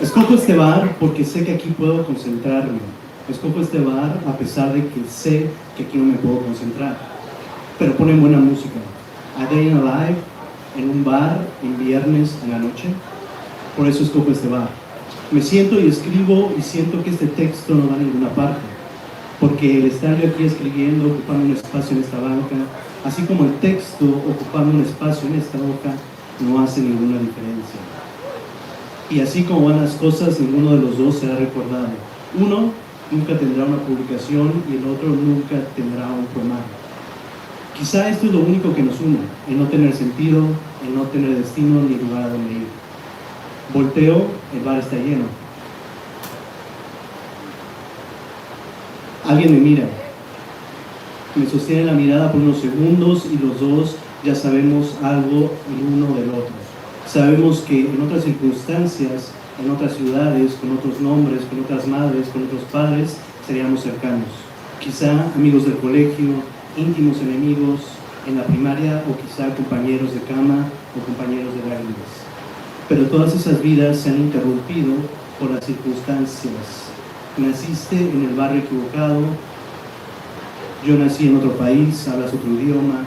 Escojo este bar porque sé que aquí puedo concentrarme. Escojo este bar a pesar de que sé que aquí no me puedo concentrar. Pero ponen buena música. A Day in a Life, en un bar en viernes en la noche. Por eso escojo este bar. Me siento y escribo y siento que este texto no va a ninguna parte, porque el estar yo aquí escribiendo, ocupando un espacio en esta banca, así como el texto ocupando un espacio en esta hoja, no hace ninguna diferencia. Y así como van las cosas, ninguno de los dos será recordado. Uno nunca tendrá una publicación y el otro nunca tendrá un poemario. Quizá esto es lo único que nos une, el no tener sentido, el no tener destino ni lugar a donde ir. Volteo, el bar está lleno. Alguien me mira, me sostiene la mirada por unos segundos y los dos ya sabemos algo el uno del otro. Sabemos que en otras circunstancias, en otras ciudades, con otros nombres, con otras madres, con otros padres, seríamos cercanos. Quizá amigos del colegio, íntimos enemigos en la primaria o quizá compañeros de cama o compañeros de lágrimas. Pero todas esas vidas se han interrumpido por las circunstancias. Naciste en el barrio equivocado, yo nací en otro país, hablas otro idioma,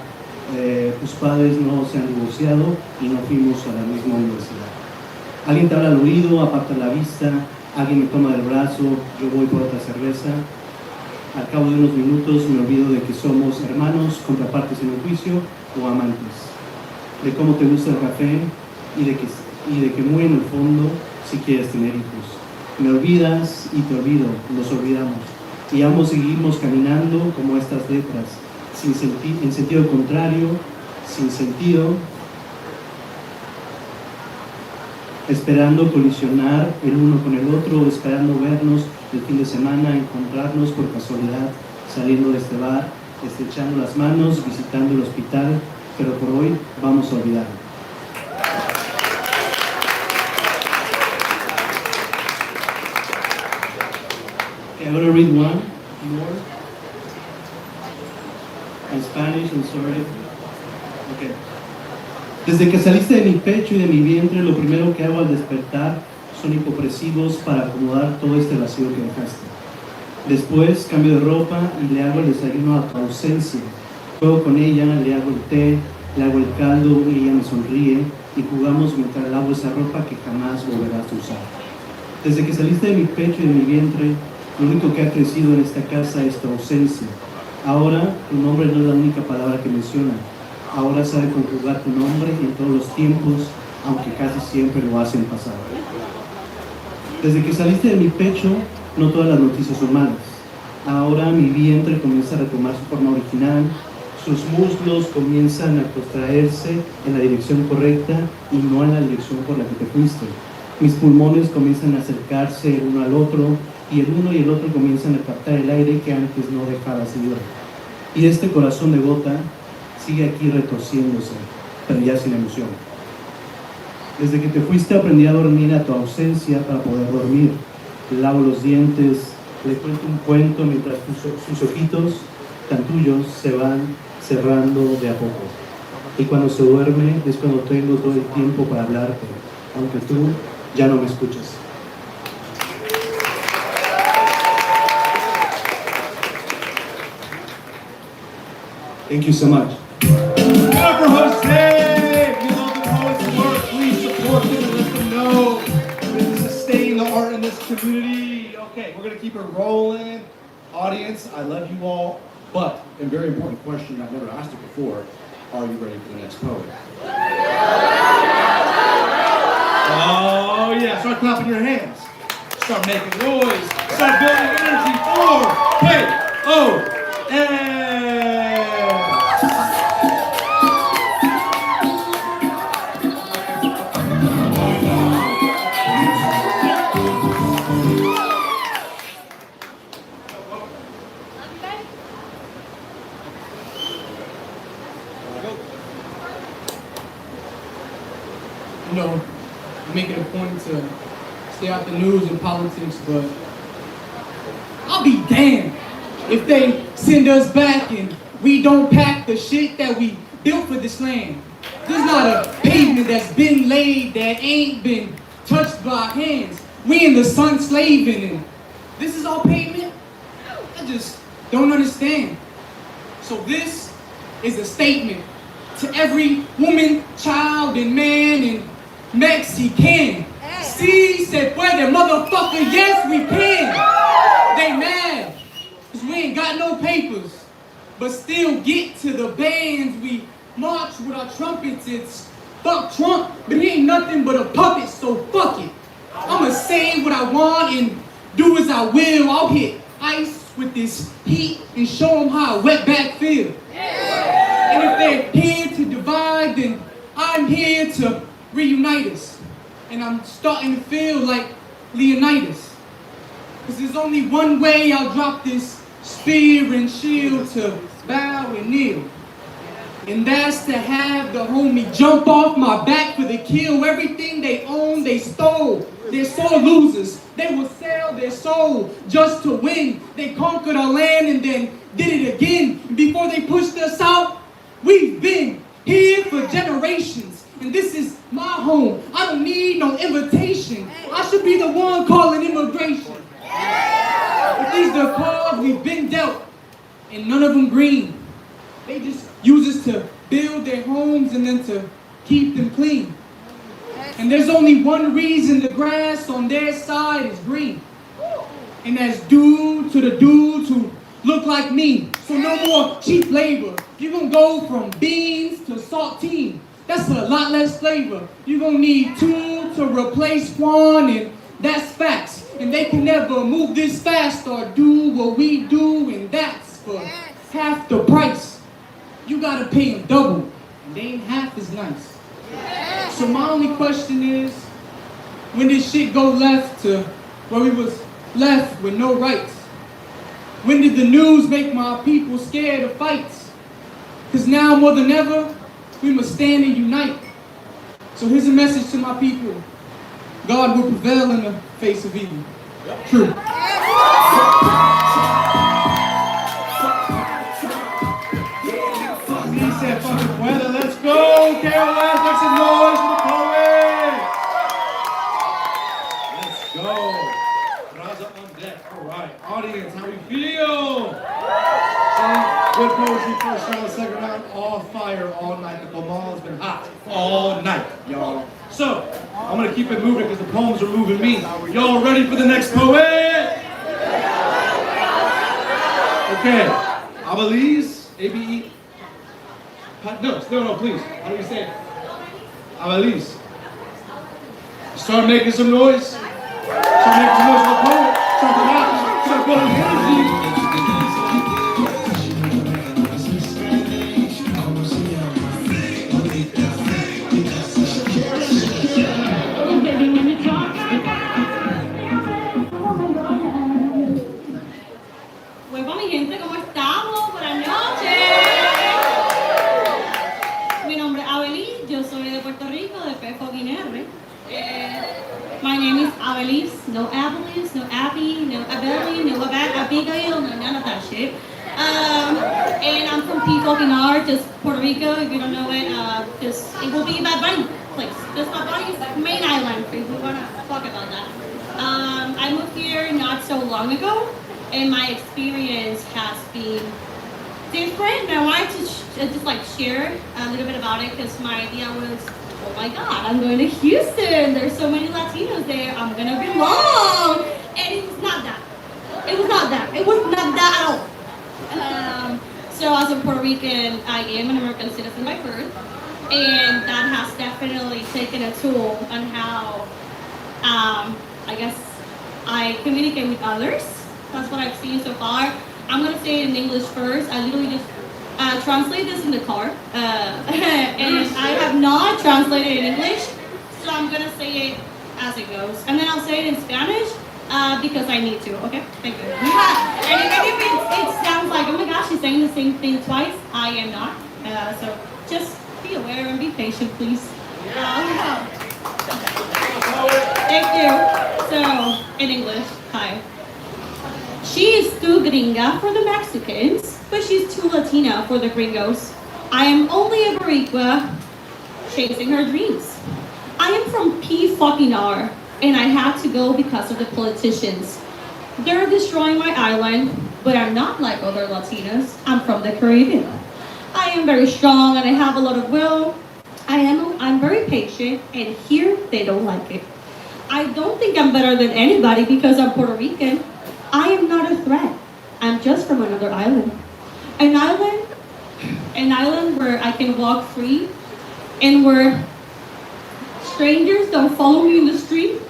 tus padres no se han divorciado y no fuimos a la misma universidad. Alguien te habla al oído, aparta la vista, alguien me toma del brazo, yo voy por otra cerveza. Al cabo de unos minutos me olvido de que somos hermanos, contrapartes en un juicio o amantes. De cómo te gusta el café y de que muy en el fondo si quieres tener hijos. Me olvidas y te olvido, nos olvidamos. Y ambos seguimos caminando como estas letras, en sentido contrario, sin sentido, esperando colisionar el uno con el otro, esperando vernos el fin de semana, encontrarnos por casualidad, saliendo de este bar, estrechando las manos, visitando el hospital, pero por hoy vamos a olvidarlo. Okay, I'm going to read one more. In Spanish, I'm sorry. Okay. Desde que saliste de mi pecho y de mi vientre, lo primero que hago al despertar son hipopresivos para acomodar todo este vacío que dejaste. Después cambio de ropa y le hago el desayuno a tu ausencia. Juego con ella, le hago el té, le hago el caldo y ella me sonríe y jugamos mientras lavo esa ropa que jamás volverás a usar. Desde que saliste de mi pecho y de mi vientre, lo único que ha crecido en esta casa es tu ausencia. Ahora tu nombre no es la única palabra que menciona. Ahora sabe conjugar tu nombre en todos los tiempos, aunque casi siempre lo hace en pasado. Desde que saliste de mi pecho, no todas las noticias son malas. Ahora mi vientre comienza a retomar su forma original, sus muslos comienzan a contraerse en la dirección correcta y no en la dirección por la que te fuiste. Mis pulmones comienzan a acercarse el uno al otro y el uno y el otro comienzan a captar el aire que antes no dejaba salir. Y este corazón de gota sigue aquí retorciéndose, pero ya sin emoción. Desde que te fuiste aprendí a dormir a tu ausencia para poder dormir. Le lavo los dientes, le cuento un cuento mientras sus ojitos tan tuyos se van cerrando de a poco. Y cuando se duerme es cuando tengo todo el tiempo para hablarte, aunque tú ya no me escuches. Thank you so much. Clap for Jose! If you love the poet's work, please support him and let them know to sustain the art in this community. Okay, we're going to keep it rolling. Audience, I love you all, but a very important question, I've never asked it before, are you ready for the next poet? Oh yeah, start clapping your hands. Start making noise. Start building energy for K-O-N. You know, make it a point to stay out the news and politics, but I'll be damned if they send us back and we don't pack the shit that we built for this land. There's not a pavement that's been laid that ain't been touched by hands. We in the sun slaving and this is all pavement? I just don't understand. So this is a statement to every woman, child, and man in Mexican. Si se puede, motherfucker, yes we can. They mad, cause we ain't got no papers, but still get to the bands. We march with our trumpets. It's fuck Trump, but he ain't nothing but a puppet, so fuck it. I'ma say what I want and do as I will. I'll hit ice with this heat and show them how a wetback feel. And if they're here to divide, then I'm here to reunite us. And I'm starting to feel like Leonidas. Cause there's only one way I'll drop this spear and shield, to bow and kneel. And that's to have the homie jump off my back for the kill. Everything they own, they stole. They're sore losers. They will sell their soul just to win. They conquered our land and then did it again. And before they pushed us out, we've been here for generations. And this is my home. I don't need no invitation. I should be the one calling immigration. But these are the cards we've been dealt, and none of them green. They just use us to build their homes and then to keep them clean. And there's only one reason the grass on their side is green. And that's due to the dudes who look like me. So no more cheap labor. You're gonna go from beans to saltine. That's a lot less flavor. You're gonna need two to replace one, and that's facts. And they can never move this fast or do what we do, and that's for half the price. You gotta pay them double, and they ain't half as nice. So my only question is, when did shit go left to where we was left with no rights? When did the news make my people scared of fights? Cause now more than ever, we must stand and unite. So here's a message to my people. God will prevail in the face of evil. True. He said, fucking weather, let's go, Carolina, make some noise for the poet. Let's go. Raza on deck, all right. Audience, how you feel? Good poetry, first round, second round, all fire all night. The Comal has been hot all night, y'all. So, I'm gonna keep it moving because the poems are moving me. Y'all ready for the next poet? Okay, Abelize, A-B-E. No, please. How do you say it? Abelize. Start making some noise. Start making some noise for the poet. Start the rock. Start building energy. Huevo, mi gente, ¿cómo estamos? Buenas noches. Mi nombre es Abeliz, yo soy de Puerto Rico, de P-Fucking-R. My name is Abeliz, no Abeliz, no Abby, no Abeli, no Abigail, no none of that shit. And I'm from P-Fucking-R, just Puerto Rico, if you don't know it, it will be Bad Bunny place. Just Bad Bunny's main island, if we wanna talk about that. I moved here not so long ago, and my experience has been different. And I wanted to just like share a little bit about it because my idea was, oh my God, I'm going to Houston. There's so many Latinos there. I'm gonna belong. And it was not that. It was not that. It was not that at all. So as a Puerto Rican, I am an American citizen by birth, and that has definitely taken a toll on how I guess I communicate with others. That's what I've seen so far. I'm gonna say it in English first. I literally just translate this in the car, and I have not translated it in English, so I'm gonna say it as it goes, and then I'll say it in Spanish because I need to. Okay, thank you. And even if it sounds like, oh my gosh, she's saying the same thing twice, I am not. So just be aware and be patient, please. Thank you. So in English, hi. She is too gringa for the Mexicans, but she's too Latina for the gringos. I am only a Boricua chasing her dreams. I am from P-Fucking-R, and I had to go because of the politicians. They're destroying my island, but I'm not like other Latinas. I'm from the Caribbean. I I am very strong and I have a lot of will. I'm very patient, and here they don't like it. I don't think I'm better than anybody because I'm Puerto Rican. I am not a threat. I'm just from another island. An island where I can walk free and where strangers don't follow me in the street.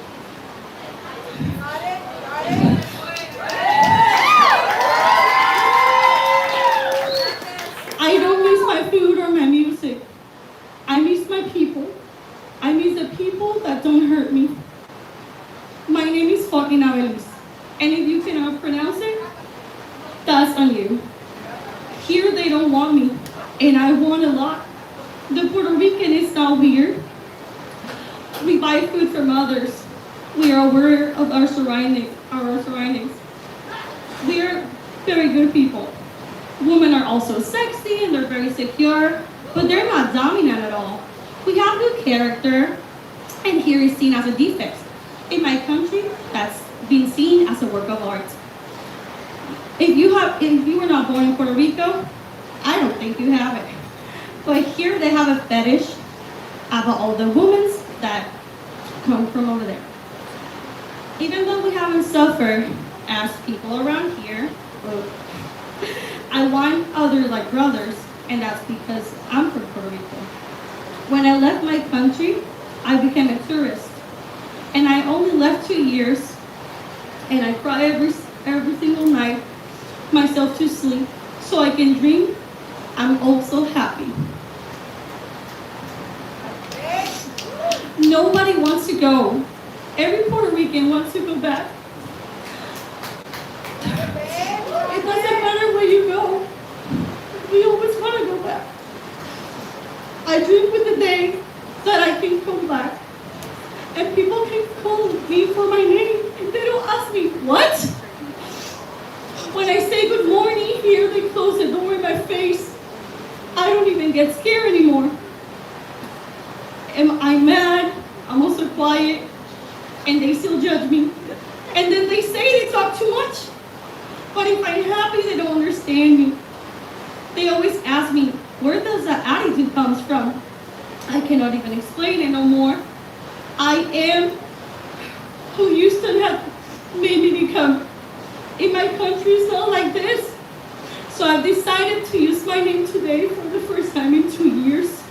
I don't miss my food or my music. I miss my people. I miss the people that don't hurt me. My name is fucking Abelis. And if you cannot pronounce it, that's on you. Here they don't want me, and I want a lot. The Puerto Rican is not weird. We buy food from others. We are aware of our surroundings. We are very good people. Women are also sexy and they're very secure, but they're not dominant at all. We have good character, and here is seen as a defect. In my country, that's been seen as a work of art. If you were not born in Puerto Rico, I don't think you have it. But here they have a fetish about all the women that come from over there. Even though we haven't suffered as people around here, I want others like brothers, and that's because I'm from Puerto Rico. When I left my country, I became a tourist. And I only left 2 years, and I cry every single night myself to sleep so I can dream. I'm also happy. Nobody wants to go. Every Puerto Rican wants to go back. It doesn't matter where you go. We always want to go back. I dream with the day that I can come back. And people can call me for my name, and they don't ask me, what? When I say good morning here, they close the door in my face. I don't even get scared anymore. I'm mad, I'm also quiet, and they still judge me. And then they say they talk too much. But if I'm happy, they don't understand me. They always ask me, where does that attitude comes from? I cannot even explain it no more. I am who Houston has made me become. In my country, it's not like this. So I've decided to use my name today for the first time in 2 years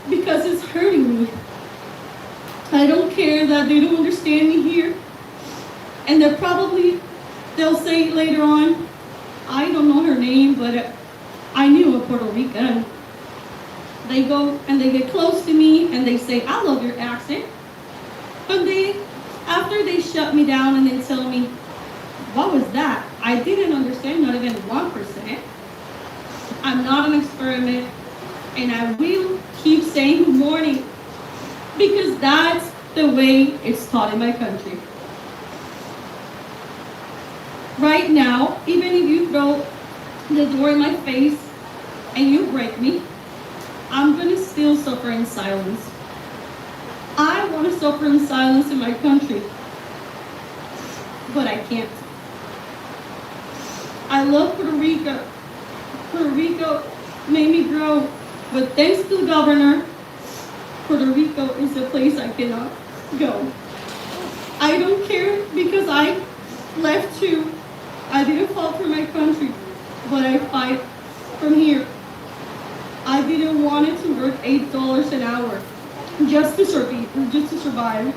because it's hurting me. I don't care that they don't understand me here. And they'll say later on, I don't know her name, but I knew a Puerto Rican. They go and they get close to me and they say, I love your accent. But after they shut me down and then tell me, what was that? I didn't understand, not even 1%. I'm not an experiment, and I will keep saying good morning because that's the way it's taught in my country. Right now, even if you throw the door in my face and you break me, I'm gonna still suffer in silence. I want to suffer in silence in my country, but I can't. I love Puerto Rico. Puerto Rico made me grow, but thanks to the governor, Puerto Rico is a place I cannot go. I don't care because I left too. I didn't fight for my country, but I fight from here. I didn't want it to work $8 an hour just to survive.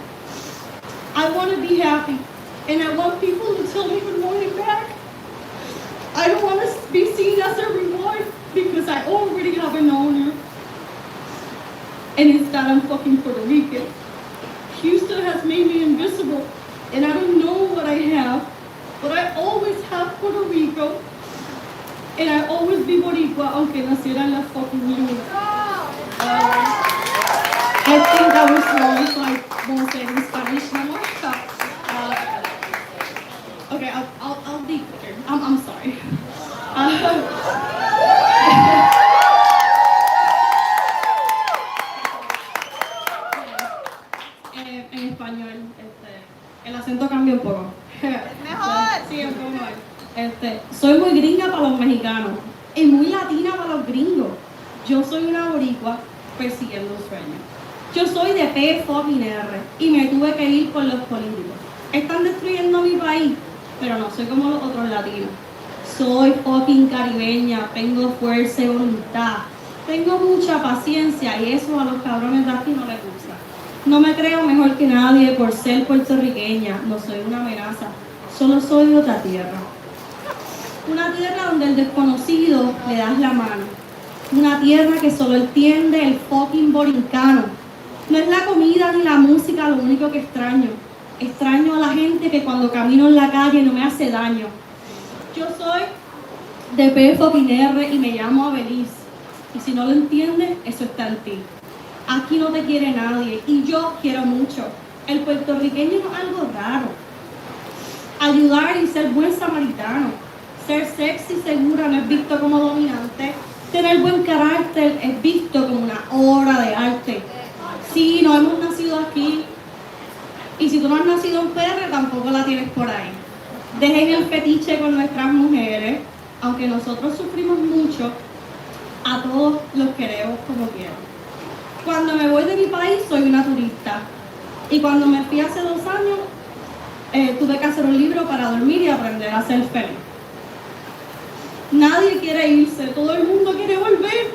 I want to be happy, and I want people to tell me good morning back. I don't want to be seen as a reward because I already have an owner, and it's that I'm fucking Puerto Rican. Houston has made me invisible, and I don't know what I have, but I always have Puerto Rico, and I always be Boricua, aunque naciera en la fucking luna. I think that was wrong, so I won't say it in Spanish no more. Okay, I'll be quicker. I'm sorry. En español, el acento cambia un poco. Mejor. Sí, un poco mejor. Soy muy gringa para los mexicanos y muy latina para los gringos. Yo soy una boricua persiguiendo un sueño. Yo soy de P-R y me tuve que ir por los políticos. Están destruyendo mi país, pero no soy como los otros latinos. Soy fucking caribeña, tengo fuerza y voluntad. Tengo mucha paciencia y eso a los cabrones de aquí no les gusta. No me creo mejor que nadie por ser puertorriqueña, no soy una amenaza, solo soy de otra tierra. Una tierra donde el desconocido le das la mano. Una tierra que solo entiende el fucking borincano. No es la comida ni la música lo único que extraño. Extraño a la gente que cuando camino en la calle no me hace daño. Yo soy de P-R y me llamo Abeliz. Y si no lo entiendes, eso está en ti. Aquí no te quiere nadie y yo quiero mucho. El puertorriqueño no es algo raro. Ayudar y ser buen samaritano. Ser sexy y segura no es visto como dominante. Tener buen carácter es visto como una obra de arte. Sí, no hemos nacido aquí. Y si tú no has nacido en PR, tampoco la tienes por ahí. Dejen el fetiche con nuestras mujeres. Aunque nosotros sufrimos mucho, a todos los queremos como quiero. Cuando me voy de mi país, soy una turista. Y cuando me fui hace 2 años, tuve que hacer un libro para dormir y aprender a ser feliz. Nadie quiere irse, todo el mundo quiere volver.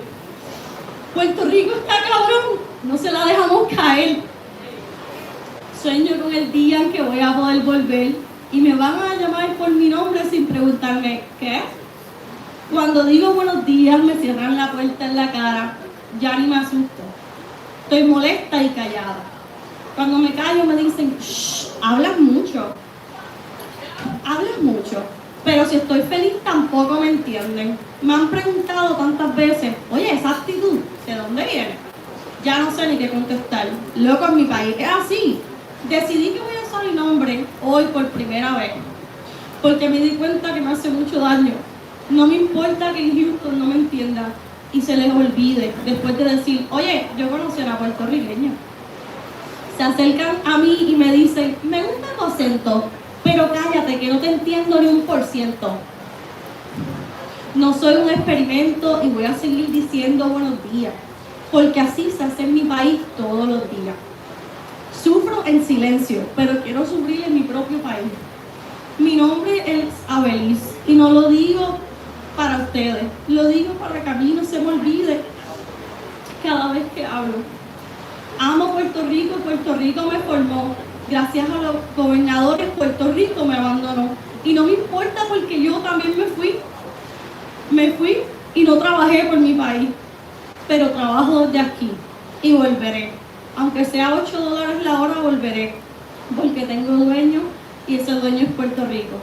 Puerto Rico está cabrón, no se la dejamos caer. Sueño con el día en que voy a poder volver y me van a llamar por mi nombre sin preguntarme ¿qué? Cuando digo buenos días me cierran la puerta en la cara, ya ni me asusto. Estoy molesta y callada. Cuando me callo me dicen, shh, hablas mucho. Hablas mucho. Pero si estoy feliz tampoco me entienden. Me han preguntado tantas veces, oye, esa actitud, ¿de dónde viene? Ya no sé ni qué contestar. Loco, en mi país es así. Decidí que voy a usar mi nombre hoy por primera vez. Porque me di cuenta que me hace mucho daño. No me importa que en Houston no me entiendan y se les olvide después de decir, oye, yo conocí a una puertorriqueña. Se acercan a mí y me dicen, me gusta tu acento, pero cállate que no te entiendo ni 1%. No soy un experimento y voy a seguir diciendo buenos días, porque así se hace en mi país todos los días. Sufro en silencio, pero quiero sufrir en mi propio país. Mi nombre es Abeliz y no lo digo para ustedes, lo digo para que a mí no se me olvide cada vez que hablo. Amo Puerto Rico me formó. Gracias a los gobernadores, Puerto Rico me abandonó. Y no me importa porque yo también me fui. Me fui y no trabajé por mi país, pero trabajo desde aquí y volveré. Aunque sea $8 la hora, volveré, porque tengo dueño y ese dueño es Puerto Rico.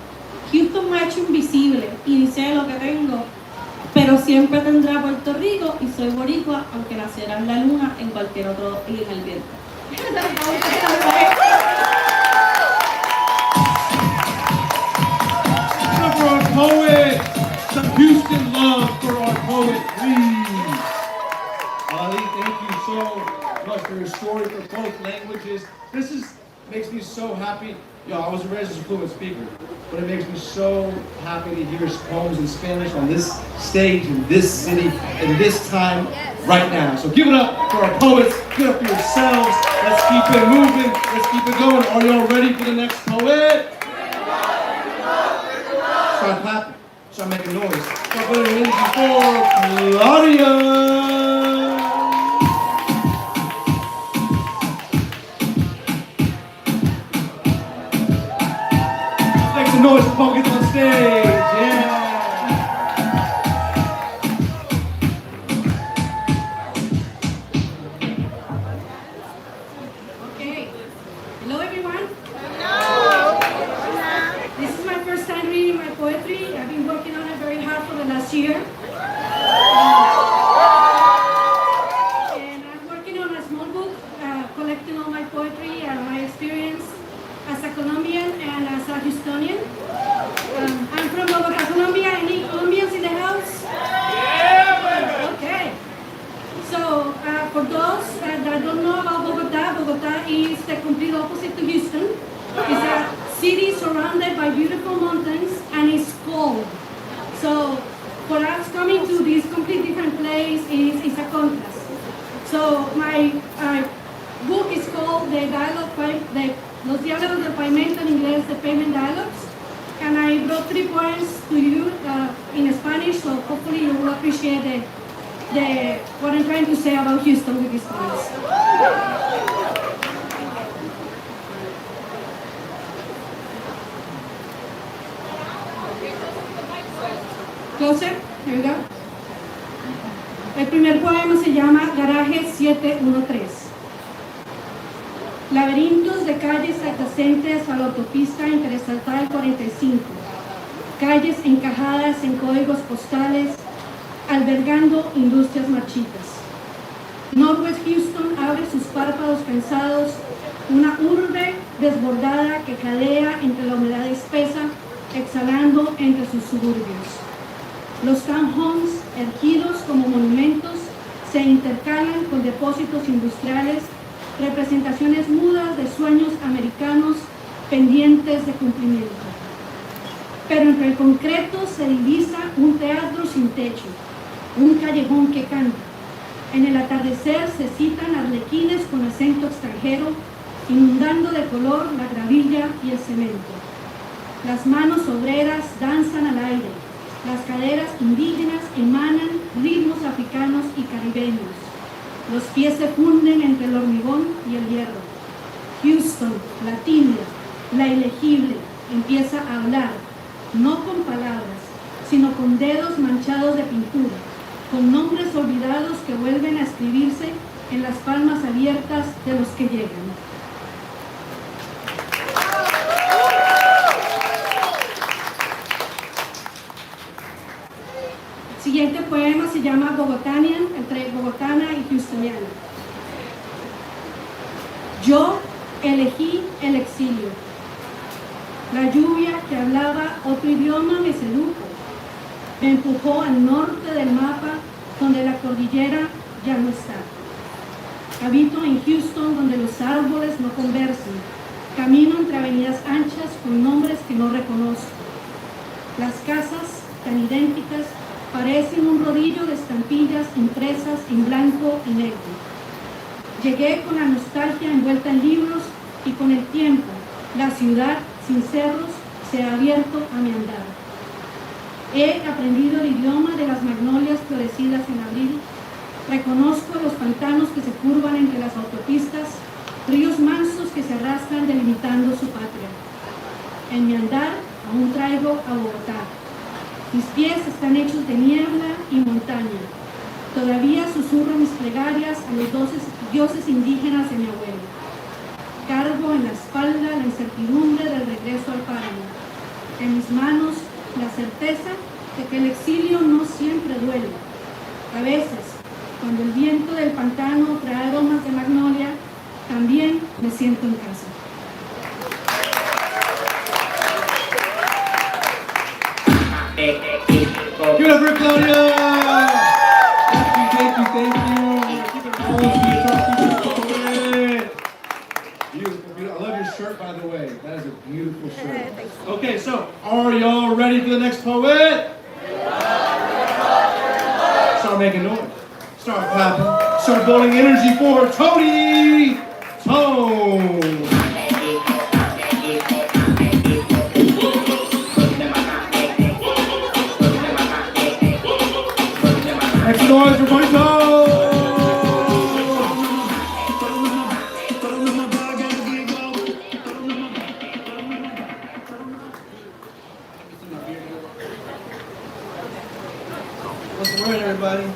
Houston me ha hecho invisible y ni sé lo que tengo, pero siempre tendré a Puerto Rico y soy boricua, aunque naciera en la luna, en cualquier otro y en el viento. For our poet, some Houston love for our poet, please. Ali, thank you so much for your story for both languages. Makes me so happy. I wasn't raised as a fluent speaker, but it makes me so happy to hear poems in Spanish on this stage, in this city, in this time, right now. So give it up for our poets, give it up for yourselves. Let's keep it moving, let's keep it going. Are y'all ready for the next poet? Start clapping, start making noise. Start putting energy for Claudia. Noise for Paul gets on stage, yeah. Okay, hello everyone. Hello. This is my first time reading my poetry. I've been working on it very hard for the last year. And I'm working on a small book, collecting all my poetry and my experience as a Colombian and as a Houstonian. I'm from Bogota, Colombia. Any Colombians in the house? Yeah, okay. So, for those that don't know about Bogota, Bogota is the complete opposite to Houston. It's a city surrounded by beautiful mountains and it's cold. So, for us coming to this complete different is a contrast. So my book is called Los Diálogos del Pavimento, in English, the Pavement Dialogues. And I brought 3 poems to you in Spanish, so hopefully you will appreciate what I'm trying to say about Houston with these poems. Closer, here we go. El primer poema se llama Garaje 713. Laberintos de calles adyacentes a la autopista interestatal 45. Calles encajadas en códigos postales, albergando industrias marchitas. Northwest Houston abre sus párpados cansados, una urbe desbordada que jadea entre la humedad espesa, exhalando entre sus suburbios. Los townhomes, erguidos como monumentos, se intercalan con depósitos industriales, representaciones mudas de sueños americanos pendientes de cumplimiento. Pero entre el concreto se divisa un teatro sin techo, un callejón que canta. En el atardecer se citan arlequines con acento extranjero, inundando de color la gravilla y el cemento. Las manos obreras danzan al aire, las caderas indígenas emanan ritmos africanos y caribeños. Los pies se funden entre el hormigón y el hierro. Houston, la tibia, la ilegible, empieza a hablar, no con palabras, sino con dedos manchados de pintura, con nombres olvidados que vuelven a escribirse en las palmas abiertas de los que llegan. El siguiente poema se llama Bogotanian, entre bogotana y houstoniana. Yo elegí el exilio. La lluvia que hablaba otro idioma me sedujo. Me empujó al norte del mapa, donde la cordillera ya no está. Habito en Houston, donde los árboles no conversan. Camino entre avenidas anchas con nombres que no reconozco. Las casas, tan idénticas, parecen un rodillo de estampillas impresas en blanco y negro. Llegué con la nostalgia envuelta en libros y con el tiempo, la ciudad sin cerros se ha abierto a mi andar. He aprendido el idioma de las magnolias florecidas en abril. Reconozco los pantanos que se curvan entre las autopistas, ríos mansos que se arrastran delimitando su patria. En mi andar aún traigo a Bogotá. Mis pies están hechos de niebla y montaña. Todavía susurro mis plegarias a los dioses indígenas de mi abuelo. Cargo en la espalda la incertidumbre del regreso al páramo. En mis manos la certeza de que el exilio no siempre duele. A veces, cuando el viento del pantano trae aromas de magnolia, también me siento en casa. Give it up for Claudia! Thank you. Keep it rolling. Beautiful. I love your shirt, by the way. That is a beautiful shirt. Okay, so are y'all ready for the next poet? Start making noise. Start clapping. Start building energy for Tony. Tone. Next noise for Tony. What's the word, everybody?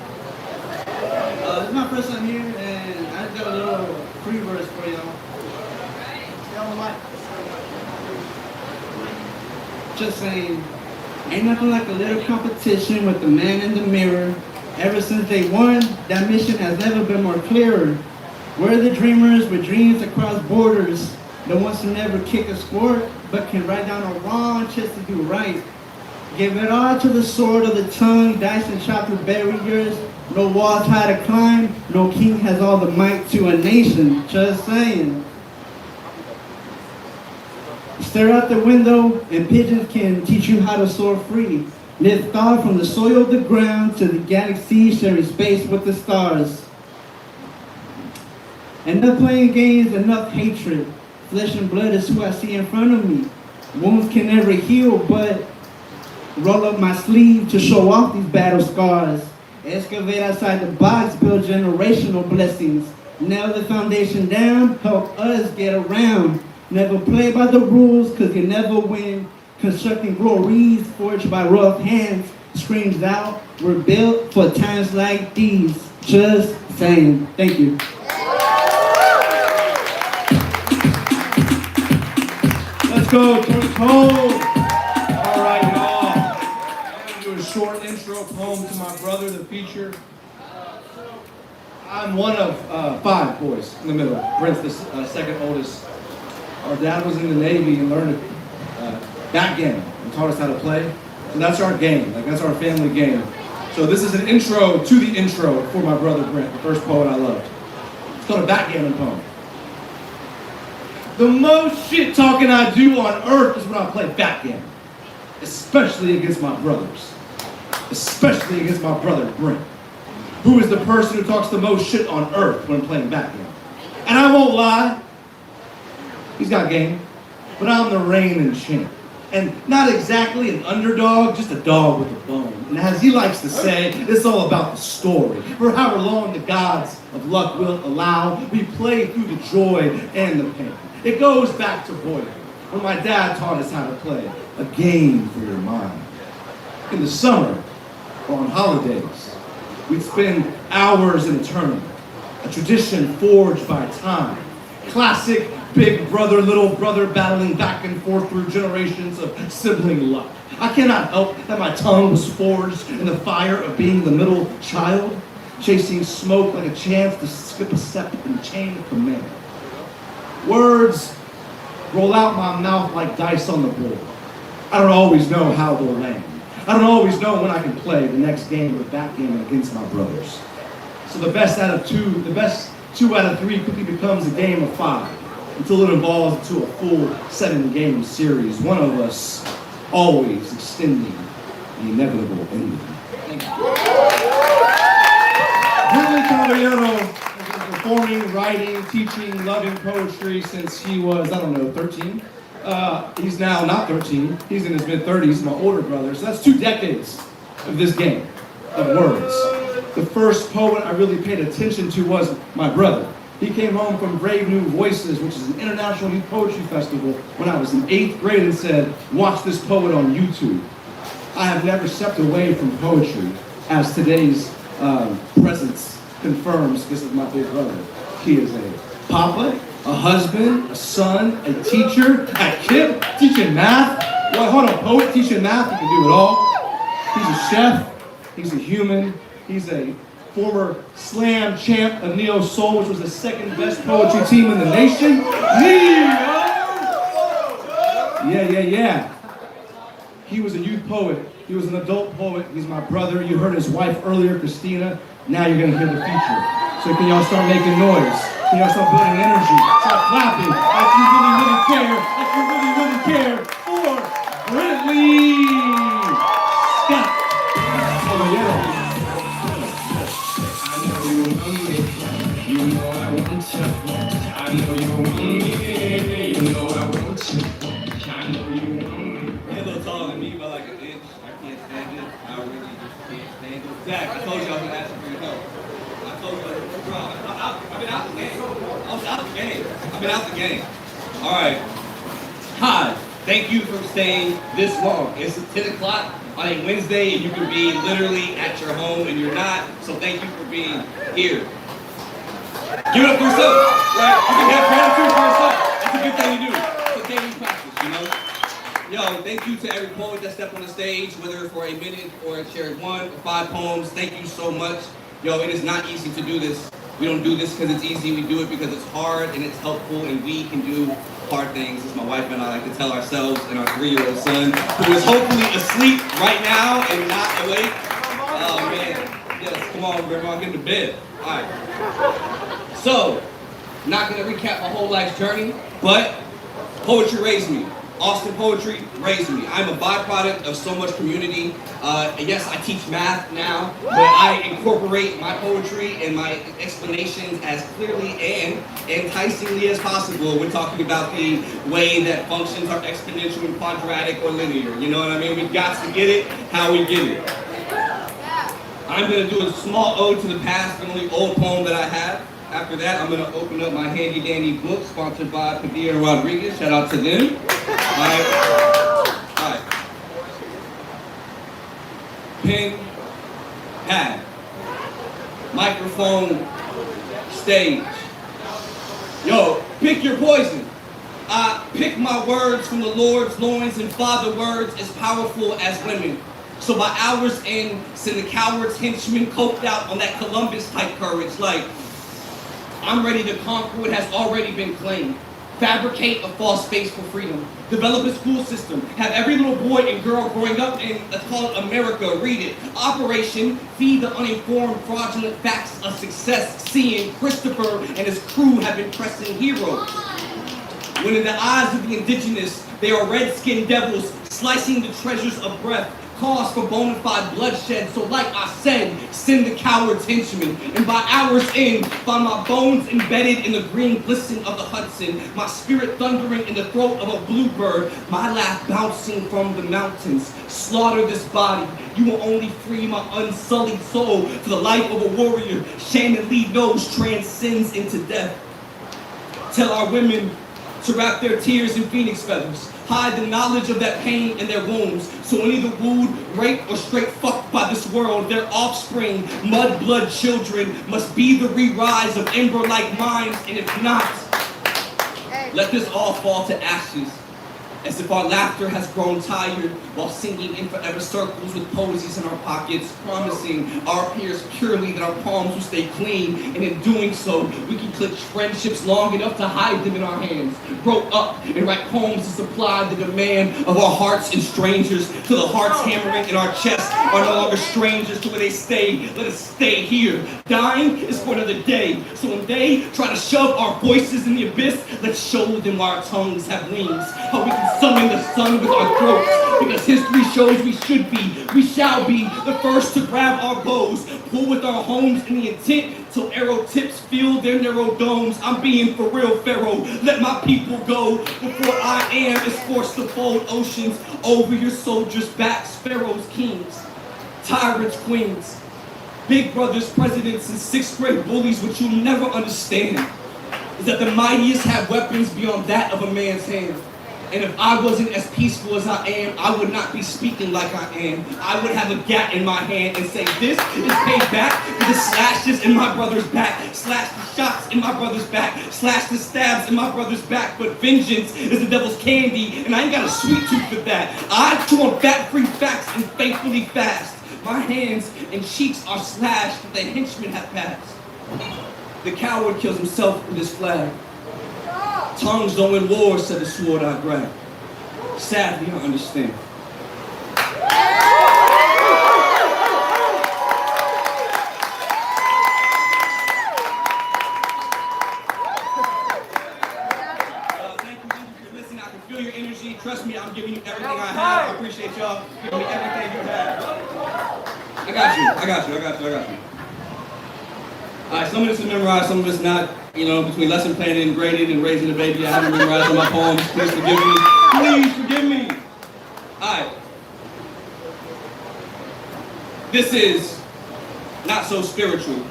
This is my first time here, and I just got a little free verse for y'all. Stay on the mic. Just saying, ain't nothing like a little competition with the man in the mirror. Ever since day one, that mission has never been more clearer. We're the dreamers with dreams across borders, the ones who never kick a sport, but can write down a wrong just to do right. Give it all to the sword of the tongue, dice and chop through barriers. No walls high to climb, no king has all the might to a nation. Just saying. Stare out the window and pigeons can teach you how to soar free. Lit star from the soil of the ground to the galaxy, sharing space with the stars. Enough playing games, enough hatred. Flesh and blood is who I see in front of me. Wounds can never heal, but roll up my sleeve to show off these battle scars. Excavate outside the box, build generational blessings. Nail the foundation down, help us get around. Never play by the rules, cause you never win. Constructing glories forged by rough hands. Screams out, we're built for times like these. Just saying. Thank you. Let's go, Cole. All right, y'all. I'm going to do a short intro poem to my brother, the feature. I'm one of 5 boys in the middle. Brent's the second oldest. Our dad was in the Navy and learned backgammon and taught us how to play. So that's our game. Like, that's our family game. So this is an intro to the intro for my brother Brent, the first poet I loved. It's called a backgammon poem. The most shit talking I do on earth is when I play backgammon. Especially against my brothers. Especially against my brother Brent, who is the person who talks the most shit on earth when playing backgammon. And I won't lie, he's got game, but I'm the reigning champ. And not exactly an underdog, just a dog with a bone. And as he likes to say, it's all about the story. For however long the gods of luck will allow, we play through the joy and the pain. It goes back to boyhood, when my dad taught us how to play a game for your mind. In the summer, or on holidays, we'd spend hours in a tournament, a tradition forged by time. Classic big brother, little brother battling back and forth through generations of sibling luck. I cannot help that my tongue was forged in the fire of being the middle child, chasing smoke like a chance to skip a step in the chain of command. Words roll out my mouth like dice on the board. I don't always know how they'll land. I don't always know when I can play the next game or backgammon against my brothers. So the best two out of 3 quickly becomes a game of 5 until it evolves into a full 7-game series. One of us always extending the inevitable ending. Thank you. Brentley Scott has been performing, writing, teaching, loving poetry since he was, 13. He's now not 13. He's in his mid-30s, my older brother. So that's 2 decades of this game of words. The first poet I really paid attention to was my brother. He came home from Brave New Voices, which is an international youth poetry festival, when I was in 8th grade and said, watch this poet on YouTube. I have never stepped away from poetry, as today's presence confirms. This is my big brother. He is a papa, a husband, a son, a teacher, at KIP, teaching math. Well, hold on, poet teaching math, he can do it all. He's a chef, he's a human, he's a former slam champ of Neo Soul, which was the 2nd best poetry team in the nation. Neo! Yeah. He was a youth poet. He was an adult poet. He's my brother. You heard his wife earlier, Christina. Now you're gonna hear the feature. So can y'all start making noise? Can y'all start building energy? Start clapping like you really care, for Brentley Scott. Oh yeah. Zach, I told you I was gonna ask you for your help. I told you, bro, I've been out the game. I've been out the game. All right. Hi. Thank you for staying this long. It's 10 o'clock on a Wednesday, and you can be literally at your home, and you're not. So thank you for being here. Give it up for yourself, right? You can have gratitude for yourself. That's a good thing to do. It's a daily practice, you know. Yo, thank you to every poet that stepped on the stage, whether for a minute or shared 1 or 5 poems. Thank you so much. Yo, it is not easy to do this. We don't do this because it's easy. We do it because it's hard and it's helpful, and we can do hard things, as my wife and I like to tell ourselves, and our 3-year-old son, who is hopefully asleep right now and not awake. Oh man, yes, come on, grandma, get into bed. All right. So, not gonna recap my whole life's journey, but poetry raised me. Austin poetry raised me. I'm a byproduct of so much community. Yes, I teach math now, but I incorporate my poetry and my explanations as clearly and enticingly as possible. We're talking about the way that functions are exponential and quadratic or linear. You know what I mean? We've got to get it how we get it. I'm going to do a small ode to the past, the only old poem that I have. After that, I'm going to open up my handy dandy book sponsored by Padilla Rodriguez. Shout out to them. All right. Pen, pad, microphone, stage. Yo, pick your poison. I pick my words from the Lord's loins, and Father words as powerful as women. So by hours in, send the coward's henchmen coped out on that Columbus type courage, like, I'm ready to conquer what has already been claimed. Fabricate a false space for freedom. Develop a school system. Have every little boy and girl growing up in, let's call it America, read it. Operation Feed the Uninformed Fraudulent Facts of Success, seeing Christopher and his crew have been pressing heroes. When in the eyes of the indigenous, they are red-skinned devils, slicing the treasures of breath, cause for bona fide bloodshed. So like I said, send the coward's henchmen. And by hours in, find my bones embedded in the green glisten of the Hudson, my spirit thundering in the throat of a bluebird, my laugh bouncing from the mountains. Slaughter this body. You will only free my unsullied soul to the life of a warrior. Shannon Lee knows transcends into death. Tell our women to wrap their tears in phoenix feathers. Hide the knowledge of that pain in their wombs. So when either wooed, raped, or straight fucked by this world, their offspring, mud-blood children, must be the re-rise of ember-like minds. And if not, let this all fall to ashes. As if our laughter has grown tired while singing in forever circles with posies in our pockets, promising our peers purely that our palms will stay clean, and in doing so, we can clinch friendships long enough to hide them in our hands, grow up and write poems to supply the demand of our hearts and strangers, till the hearts hammering in our chests are no longer strangers to where they stay. Let us stay here. Dying is for another day, so when they try to shove our voices in the abyss, let's show them why our tongues have wings, how we can summon the sun with our throats, because history shows we shall be the first to grab our bows, pull with our homes in the intent till arrow tips fill their narrow domes. I'm being for real, Pharaoh. Let my people go before I is forced to fold oceans over your soldiers' backs. Pharaohs, kings, tyrants, queens, big brothers, presidents, and sixth grade bullies. What you'll never understand is that the mightiest have weapons beyond that of a man's hand. And if I wasn't as peaceful as I am, I would not be speaking like I am. I would have a gat in my hand and say, this is payback for the slashes in my brother's back. Slash the shots in my brother's back. Slash the stabs in my brother's back. But vengeance is the devil's candy, and I ain't got a sweet tooth for that. I chew on fat-free facts and faithfully fast. My hands and cheeks are slashed, but the henchmen have passed. The coward kills himself with his flag. Tongues don't win wars, said the sword I grab. Sadly, I understand. Thank you for listening. I can feel your energy. Trust me, I'm giving you everything I have. I appreciate y'all giving me everything you have. I got you. All right, some of this is memorized, some of it's not. You know, between lesson planning and grading and raising a baby, I haven't memorized all my poems. Please forgive me. Please forgive me. All right. This is not so spiritual.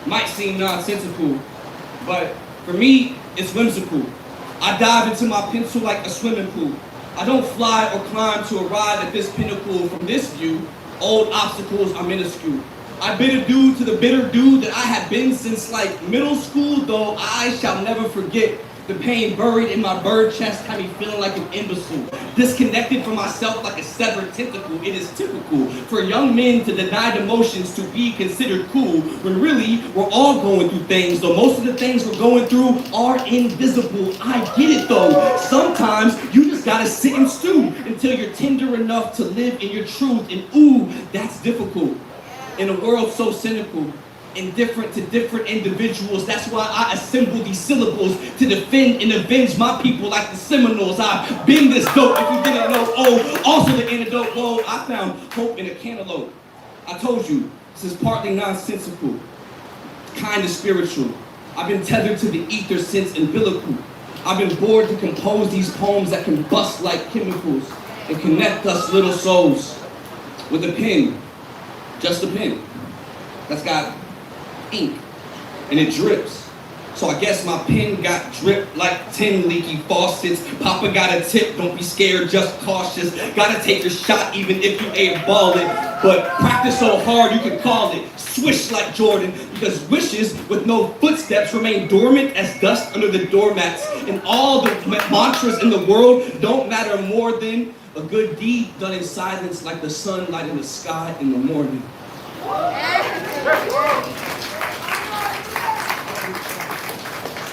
Might seem nonsensical, but for me, it's whimsical. I dive into my pencil like a swimming pool. I don't fly or climb to arrive at this pinnacle. From this view, old obstacles are minuscule. I bid adieu to the bitter dude that I have been since like middle school, though I shall never forget the pain buried in my bird chest had me feeling like an imbecile. Disconnected from myself like a severed tentacle. It is typical for young men to deny emotions to be considered cool, when really we're all going through things, though most of the things we're going through are invisible. I get it though. Sometimes you just gotta sit and stew until you're tender enough to live in your truth, and ooh, that's difficult. In a world so cynical, indifferent to different individuals. That's why I assemble these syllables to defend and avenge my people like the Seminoles. I've been this dope if you didn't know. Oh, also the antidote. Whoa, I found hope in a cantaloupe. I told you, this is partly nonsensical, kind of spiritual. I've been tethered to the ether since umbilical. I've been bored to compose these poems that can bust like chemicals and connect us little souls with a pen, just a pen that's got ink and it drips. So I guess my pen got dripped like 10 leaky faucets. Papa got a tip, don't be scared, just cautious. Gotta take your shot even if you ain't ballin'. But practice so hard you can call it swish like Jordan, because wishes with no footsteps remain dormant as dust under the doormats. And all the mantras in the world don't matter more than a good deed done in silence like the sunlight in the sky in the morning.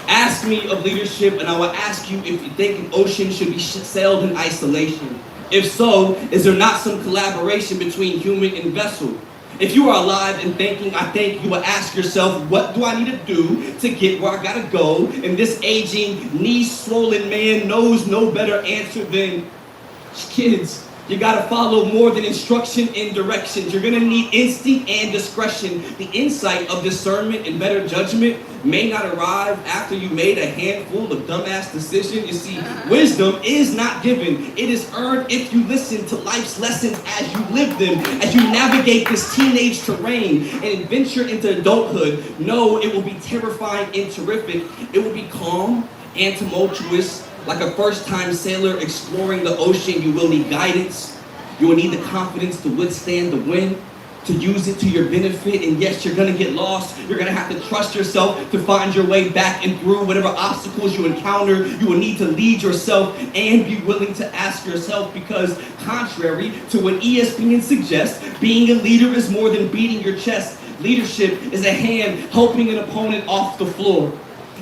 Ask me of leadership and I will ask you if you think an ocean should be sailed in isolation. If so, is there not some collaboration between human and vessel? If you are alive and thinking, I think you will ask yourself, what do I need to do to get where I gotta go? And this aging, knee-swollen man knows no better answer than, kids, you gotta follow more than instruction and directions. You're gonna need instinct and discretion. The insight of discernment and better judgment may not arrive after you made a handful of dumbass decisions. You see, wisdom is not given. It is earned if you listen to life's lessons as you live them, as you navigate this teenage terrain and venture into adulthood. No, it will be terrifying and terrific. It will be calm and tumultuous. Like a first-time sailor exploring the ocean, you will need guidance. You will need the confidence to withstand the wind, to use it to your benefit. And yes, you're gonna get lost. You're gonna have to trust yourself to find your way back and through whatever obstacles you encounter. You will need to lead yourself and be willing to ask yourself, because contrary to what ESPN suggests, being a leader is more than beating your chest. Leadership is a hand helping an opponent off the floor.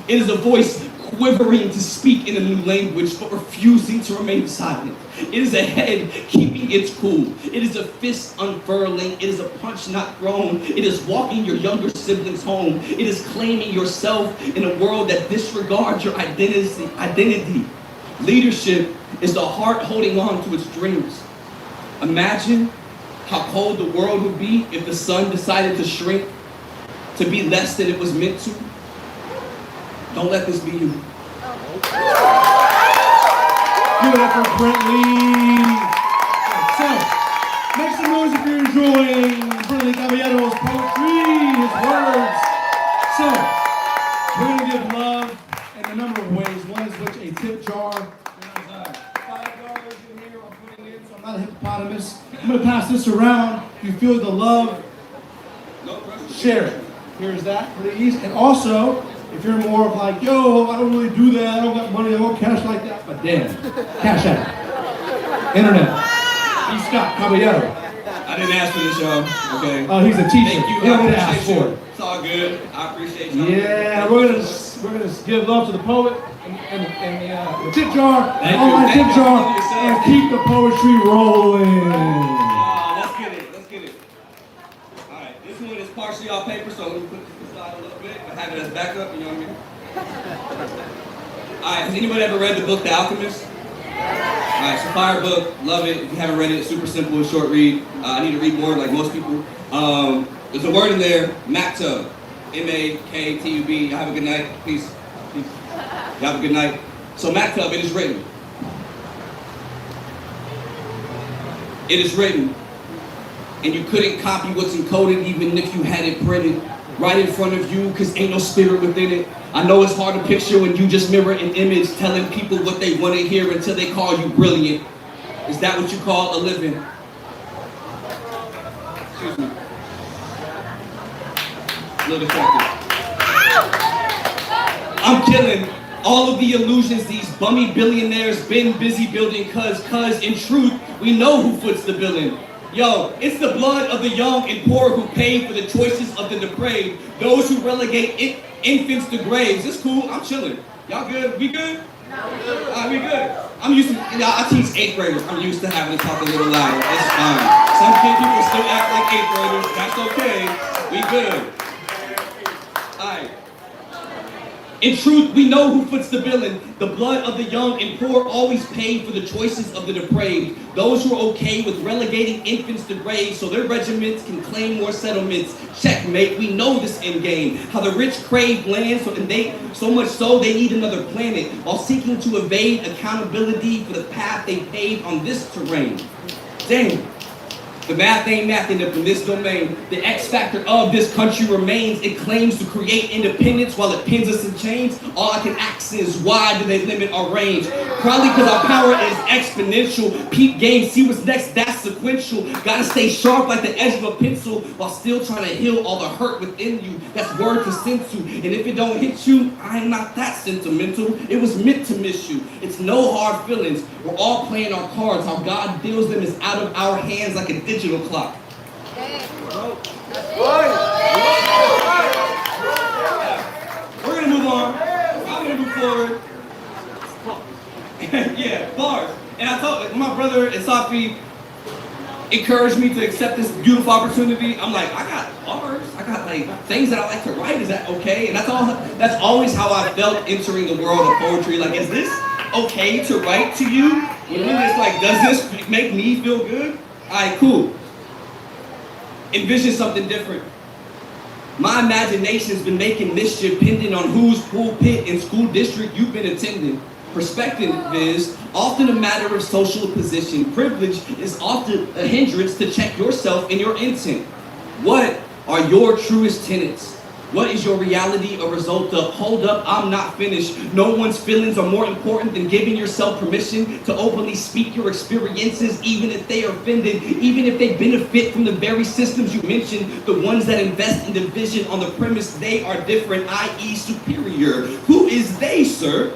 It is a voice quivering to speak in a new language, but refusing to remain silent. It is a head keeping its cool. It is a fist unfurling. It is a punch not thrown. It is walking your younger siblings home. It is claiming yourself in a world that disregards your identity. Leadership is the heart holding on to its dreams. Imagine how cold the world would be if the sun decided to shrink, to be less than it was meant to. Don't let this be you. Give it up for Brentley. So, make some noise if you're enjoying Brentley Caballero's poetry, his words. So, we're going to give love in a number of ways. One is which a tip jar. There's $5 in here I'm putting in, so I'm not a hippopotamus. I'm going to pass this around. If you feel the love, share it. Here's that, please. And also, if you're more of like, yo, I don't really do that, I don't got money, I don't cash like that, but damn, cash out. Internet. He's Scott Caballero. I didn't ask for this, y'all, okay? Oh, he's a teacher. Thank you, He I didn't ask appreciate for you. it. It's all good, I appreciate you. Yeah, we're gonna give love to the poet and the tip jar, Thank online you. tip jar, and keep the poetry rolling. Let's get it. All right, this one is partially off paper, so let me put this aside a little bit, but have it as backup, you know what I mean? All right, has anybody ever read the book The Alchemist? All right, it's a fire book, love it. If you haven't read it, it's super simple, short read. I need to read more like most people. There's a word in there, maktub, M-A-K-T-U-B. Y'all have a good night, peace. Y'all have a good night. So maktub, it is written. It is written, and you couldn't copy what's encoded even if you had it printed right in front of you, because ain't no spirit within it. I know it's hard to picture when you just mirror an image telling people what they want to hear until they call you brilliant. Is that what you call a living? Excuse me. A little distracted. I'm killing all of the illusions these bummy billionaires been busy building, cause in truth, we know who foots the billing. Yo, it's the blood of the young and poor who pay for the choices of the depraved, those who relegate infants to graves. It's cool, I'm chilling. Y'all good? We good? No. We good. I'm used to, I teach 8th graders. I'm used to having to talk a little louder. It's fine. Some people still act like 8th graders. That's okay. We good. In truth, we know who foots the billing. The blood of the young and poor always paid for the choices of the depraved. Those who are okay with relegating infants to graves so their regiments can claim more settlements. Checkmate, we know this end game. How the rich crave land so much so they need another planet while seeking to evade accountability for the path they paved on this terrain. Damn. The math ain't mathing up in this domain. The X factor of this country remains. It claims to create independence while it pins us in chains. All I can ask is, why do they limit our range? Probably because our power is exponential. Peep game, see what's next, that's sequential. Gotta stay sharp like the edge of a pencil while still trying to heal all the hurt within you. That's word to sensu. And if it don't hit you, I am not that sentimental. It was meant to miss you. It's no hard feelings. We're all playing our cards. How God deals them is out of our hands like a digital clock. We're gonna move on. I'm gonna move forward. Yeah, bars. And I told my brother and Safi encouraged me to accept this beautiful opportunity. I'm like, I got bars. I got like things that I like to write. Is that okay? And that's always how I felt entering the world of poetry. Like, is this okay to write to you? When really it's like, does this make me feel good? Alright, cool. Envision something different. My imagination's been making mischief pending on whose pulpit and school district you've been attending. Perspective is often a matter of social position. Privilege is often a hindrance to check yourself and your intent. What are your truest tenets? What is your reality a result of? Hold up, I'm not finished. No one's feelings are more important than giving yourself permission to openly speak your experiences, even if they are offended, even if they benefit from the very systems you mentioned, the ones that invest in division on the premise they are different, i.e. superior. Who is they, sir?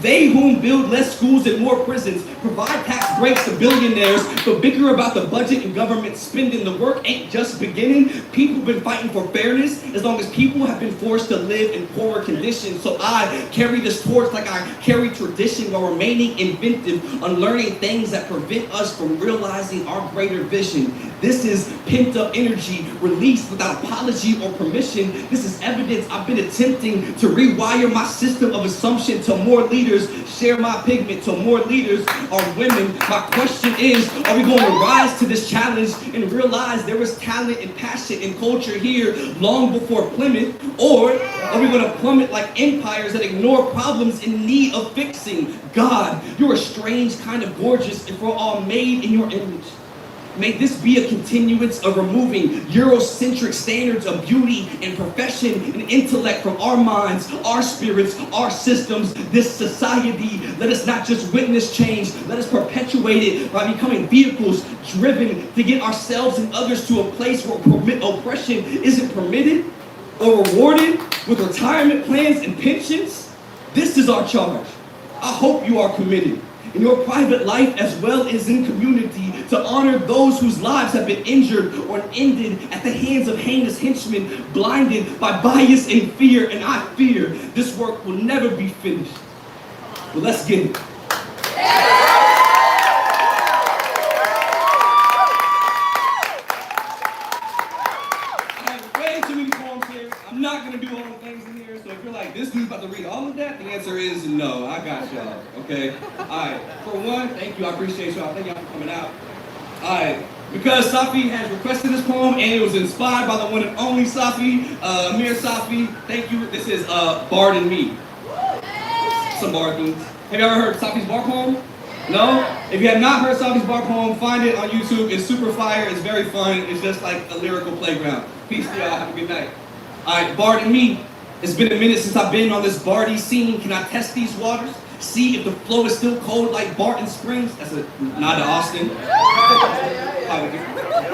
They whom build less schools and more prisons, provide tax breaks to billionaires, but bicker about the budget and government spending. The work ain't just beginning. People have been fighting for fairness as long as people have been forced to live in poorer conditions. So I carry this torch like I carry tradition while remaining inventive, unlearning things that prevent us from realizing our greater vision. This is pent up energy released without apology or permission. This is evidence I've been attempting to rewire my system of assumption till more leaders share my pigment, till more leaders are women. My question is, are we going to rise to this challenge and realize there was talent and passion and culture here long before Plymouth? Or are we going to plummet like empires that ignore problems in need of fixing? God, you're a strange kind of gorgeous if we're all made in your image. May this be a continuance of removing Eurocentric standards of beauty and profession and intellect from our minds, our spirits, our systems, this society. Let us not just witness change, let us perpetuate it by becoming vehicles driven to get ourselves and others to a place where oppression isn't permitted or rewarded with retirement plans and pensions. This is our charge. I hope you are committed in your private life as well as in community to honor those whose lives have been injured or ended at the hands of heinous henchmen, blinded by bias and fear. And I fear this work will never be finished. But let's get it. I have way too many poems here. I'm not going to do all the things in here. So if you're like, this dude's about to read all of that, the answer is no. I got y'all, okay? All right. For one, thank you. I appreciate y'all. Thank y'all for coming out. All right. Because Safi has requested this poem and it was inspired by the one and only Safi, Amir Safi. Thank you. This is Bard and Me. Some bar themes. Have you ever heard Safi's bar poem? No? If you have not heard Safi's bar poem, find it on YouTube. It's super fire. It's very fun. It's just like a lyrical playground. Peace to y'all. Have a good night. All right, Bard and Me. It's been a minute since I've been on this Barty scene. Can I test these waters? See if the flow is still cold like Barton Springs? That's a nod to Austin.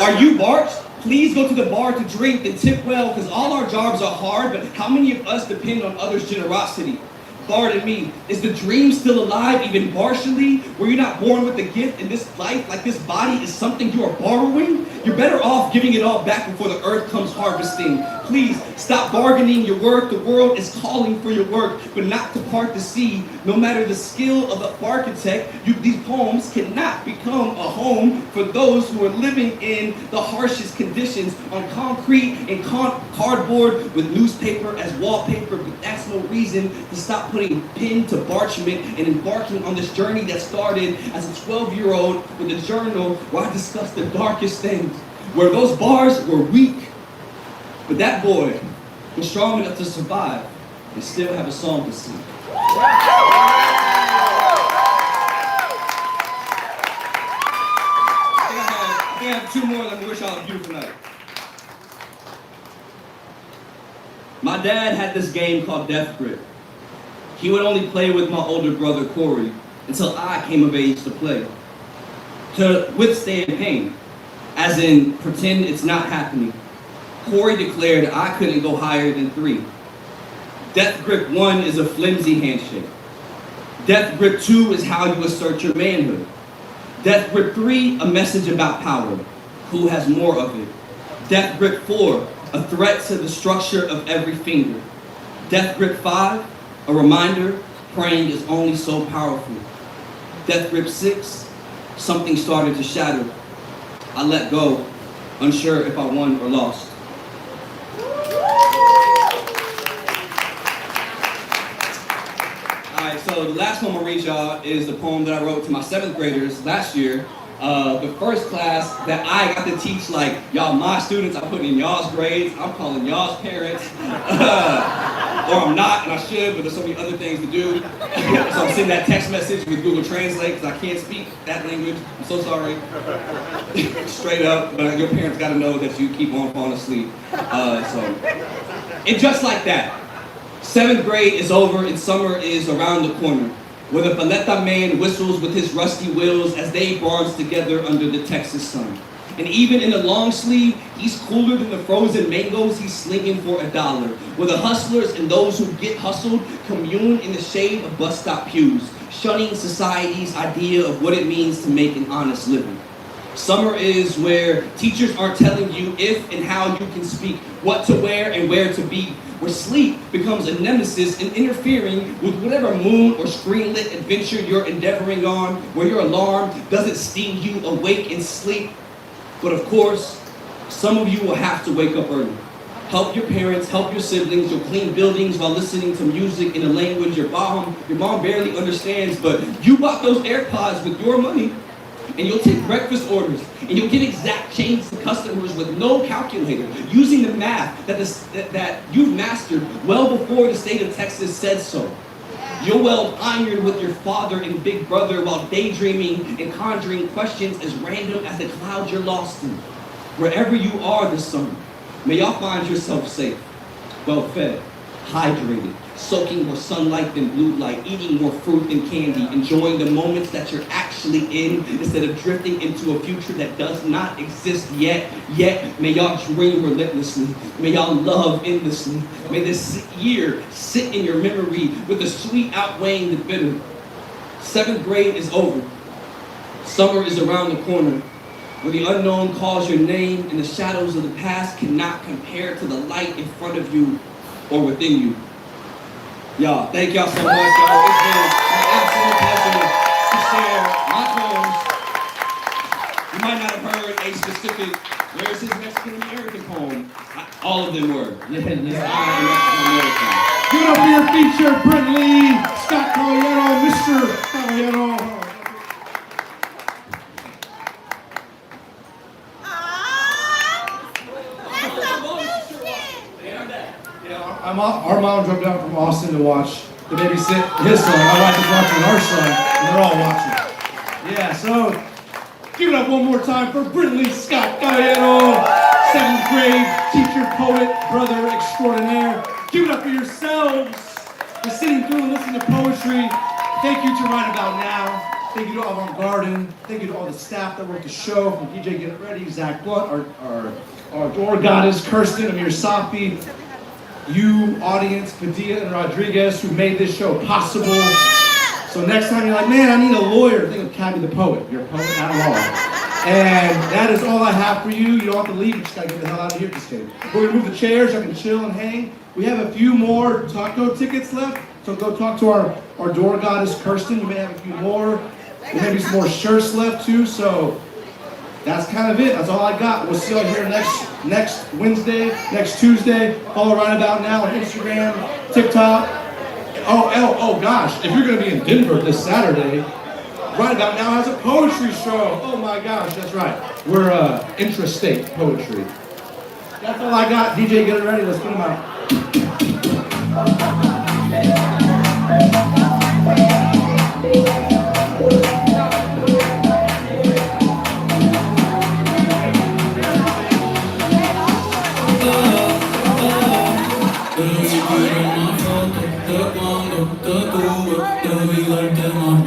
Are you Bart? Please go to the bar to drink and tip well, because all our jobs are hard, but how many of us depend on others' generosity? Bard and Me, is the dream still alive even partially? Were you not born with a gift in this life, like this body is something you are borrowing? You're better off giving it all back before the earth comes harvesting. Please stop bargaining your work. The world is calling for your work, but not to part the sea. No matter the skill of the architect, these poems cannot become a home for those who are living in the harshest conditions on concrete and cardboard with newspaper as wallpaper. But that's no reason to stop putting pen to parchment and embarking on this journey that started as a 12-year-old with a journal where I discussed the darkest things, where those bars were weak. But that boy was strong enough to survive and still have a song to sing. I think I have two more. Let me wish y'all a beautiful night. My dad had this game called Death Grip. He would only play with my older brother Corey until I came of age to play. To withstand pain, as in pretend it's not happening. Corey declared I couldn't go higher than 3. Death Grip 1 is a flimsy handshake. Death Grip 2 is how you assert your manhood. Death Grip 3, a message about power. Who has more of it? Death Grip 4, a threat to the structure of every finger. Death Grip 5, a reminder praying is only so powerful. Death Grip 6, something started to shatter. I let go, unsure if I won or lost. Alright, so the last poem I'll read y'all is the poem that I wrote to my 7th graders last year. The first class that I got to teach, like, y'all my students, I put in y'all's grades, I'm calling y'all's parents. Or I'm not, and I should, but there's so many other things to do. So I'm sending that text message with Google Translate because I can't speak that language. I'm so sorry. Straight up, but your parents got to know that you keep on falling asleep. And just like that, 7th grade is over and summer is around the corner, where the paleta man whistles with his rusty wheels as they bronze together under the Texas sun. And even in a long sleeve, he's cooler than the frozen mangoes he's slinging for $1. Where the hustlers and those who get hustled commune in the shade of bus stop pews, shunning society's idea of what it means to make an honest living. Summer is where teachers aren't telling you if and how you can speak, what to wear and where to be, where sleep becomes a nemesis and interfering with whatever moon or screenlit adventure you're endeavoring on, where your alarm doesn't sting you awake in sleep. But of course, some of you will have to wake up early. Help your parents, help your siblings, you'll clean buildings while listening to music in a language your mom barely understands, but you bought those AirPods with your money, and you'll take breakfast orders, and you'll give exact change to customers with no calculator, using the math that you've mastered well before the state of Texas said so. You'll weld iron with your father and big brother while daydreaming and conjuring questions as random as the clouds you're lost in. Wherever you are this summer, may y'all find yourself safe, well-fed, hydrated, soaking more sunlight than blue light, eating more fruit than candy, enjoying the moments that you're actually in instead of drifting into a future that does not exist yet. May y'all dream relentlessly. May y'all love endlessly. May this year sit in your memory with the sweet outweighing the bitter. 7th grade is over. Summer is around the corner, where the unknown calls your name and the shadows of the past cannot compare to the light in front of you or within you. Y'all, thank y'all so much, y'all. It's been an absolute pleasure to share my poems. You might not have heard a specific, where's his Mexican-American poem? All of them were. Yes, I am Mexican-American. Give it up for your feature, Brentley Scott Colombian, Mr. Colombian. Our mom drove down from Austin to watch the babysit his son. My wife is watching our son, and they're all watching. Yeah, so give it up one more time for Brentley Scott Caballero, 7th grade teacher, poet, brother extraordinaire. Give it up for yourselves for sitting through and listening to poetry. Thank you to Right About Now. Thank you to Avant Garden. Thank you to all the staff that worked the show, from DJ Get It Ready, Zach Blunt, our door goddess, Kirsten, Amir Safi, you, audience, Padilla and Rodriguez, who made this show possible. So next time you're like, man, I need a lawyer, think of Cabby the Poet. You're a poet, not a lawyer. And that is all I have for you. You don't have to leave. You just gotta get the hell out of here. Just kidding. We're gonna move the chairs. I can chill and hang. We have a few more taco tickets left. So go talk to our door goddess, Kirsten. You may have a few more. There may be some more shirts left too. So that's kind of it. That's all I got. We'll see y'all here next Wednesday, next Tuesday. Follow Right About Now on Instagram, TikTok. Oh gosh, if you're gonna be in Denver this Saturday, Right About Now has a poetry show. Oh my gosh, that's right. We're intrastate poetry. That's all I got. DJ, get it ready. Let's put them out. Te cuando te tuve, te vi darte más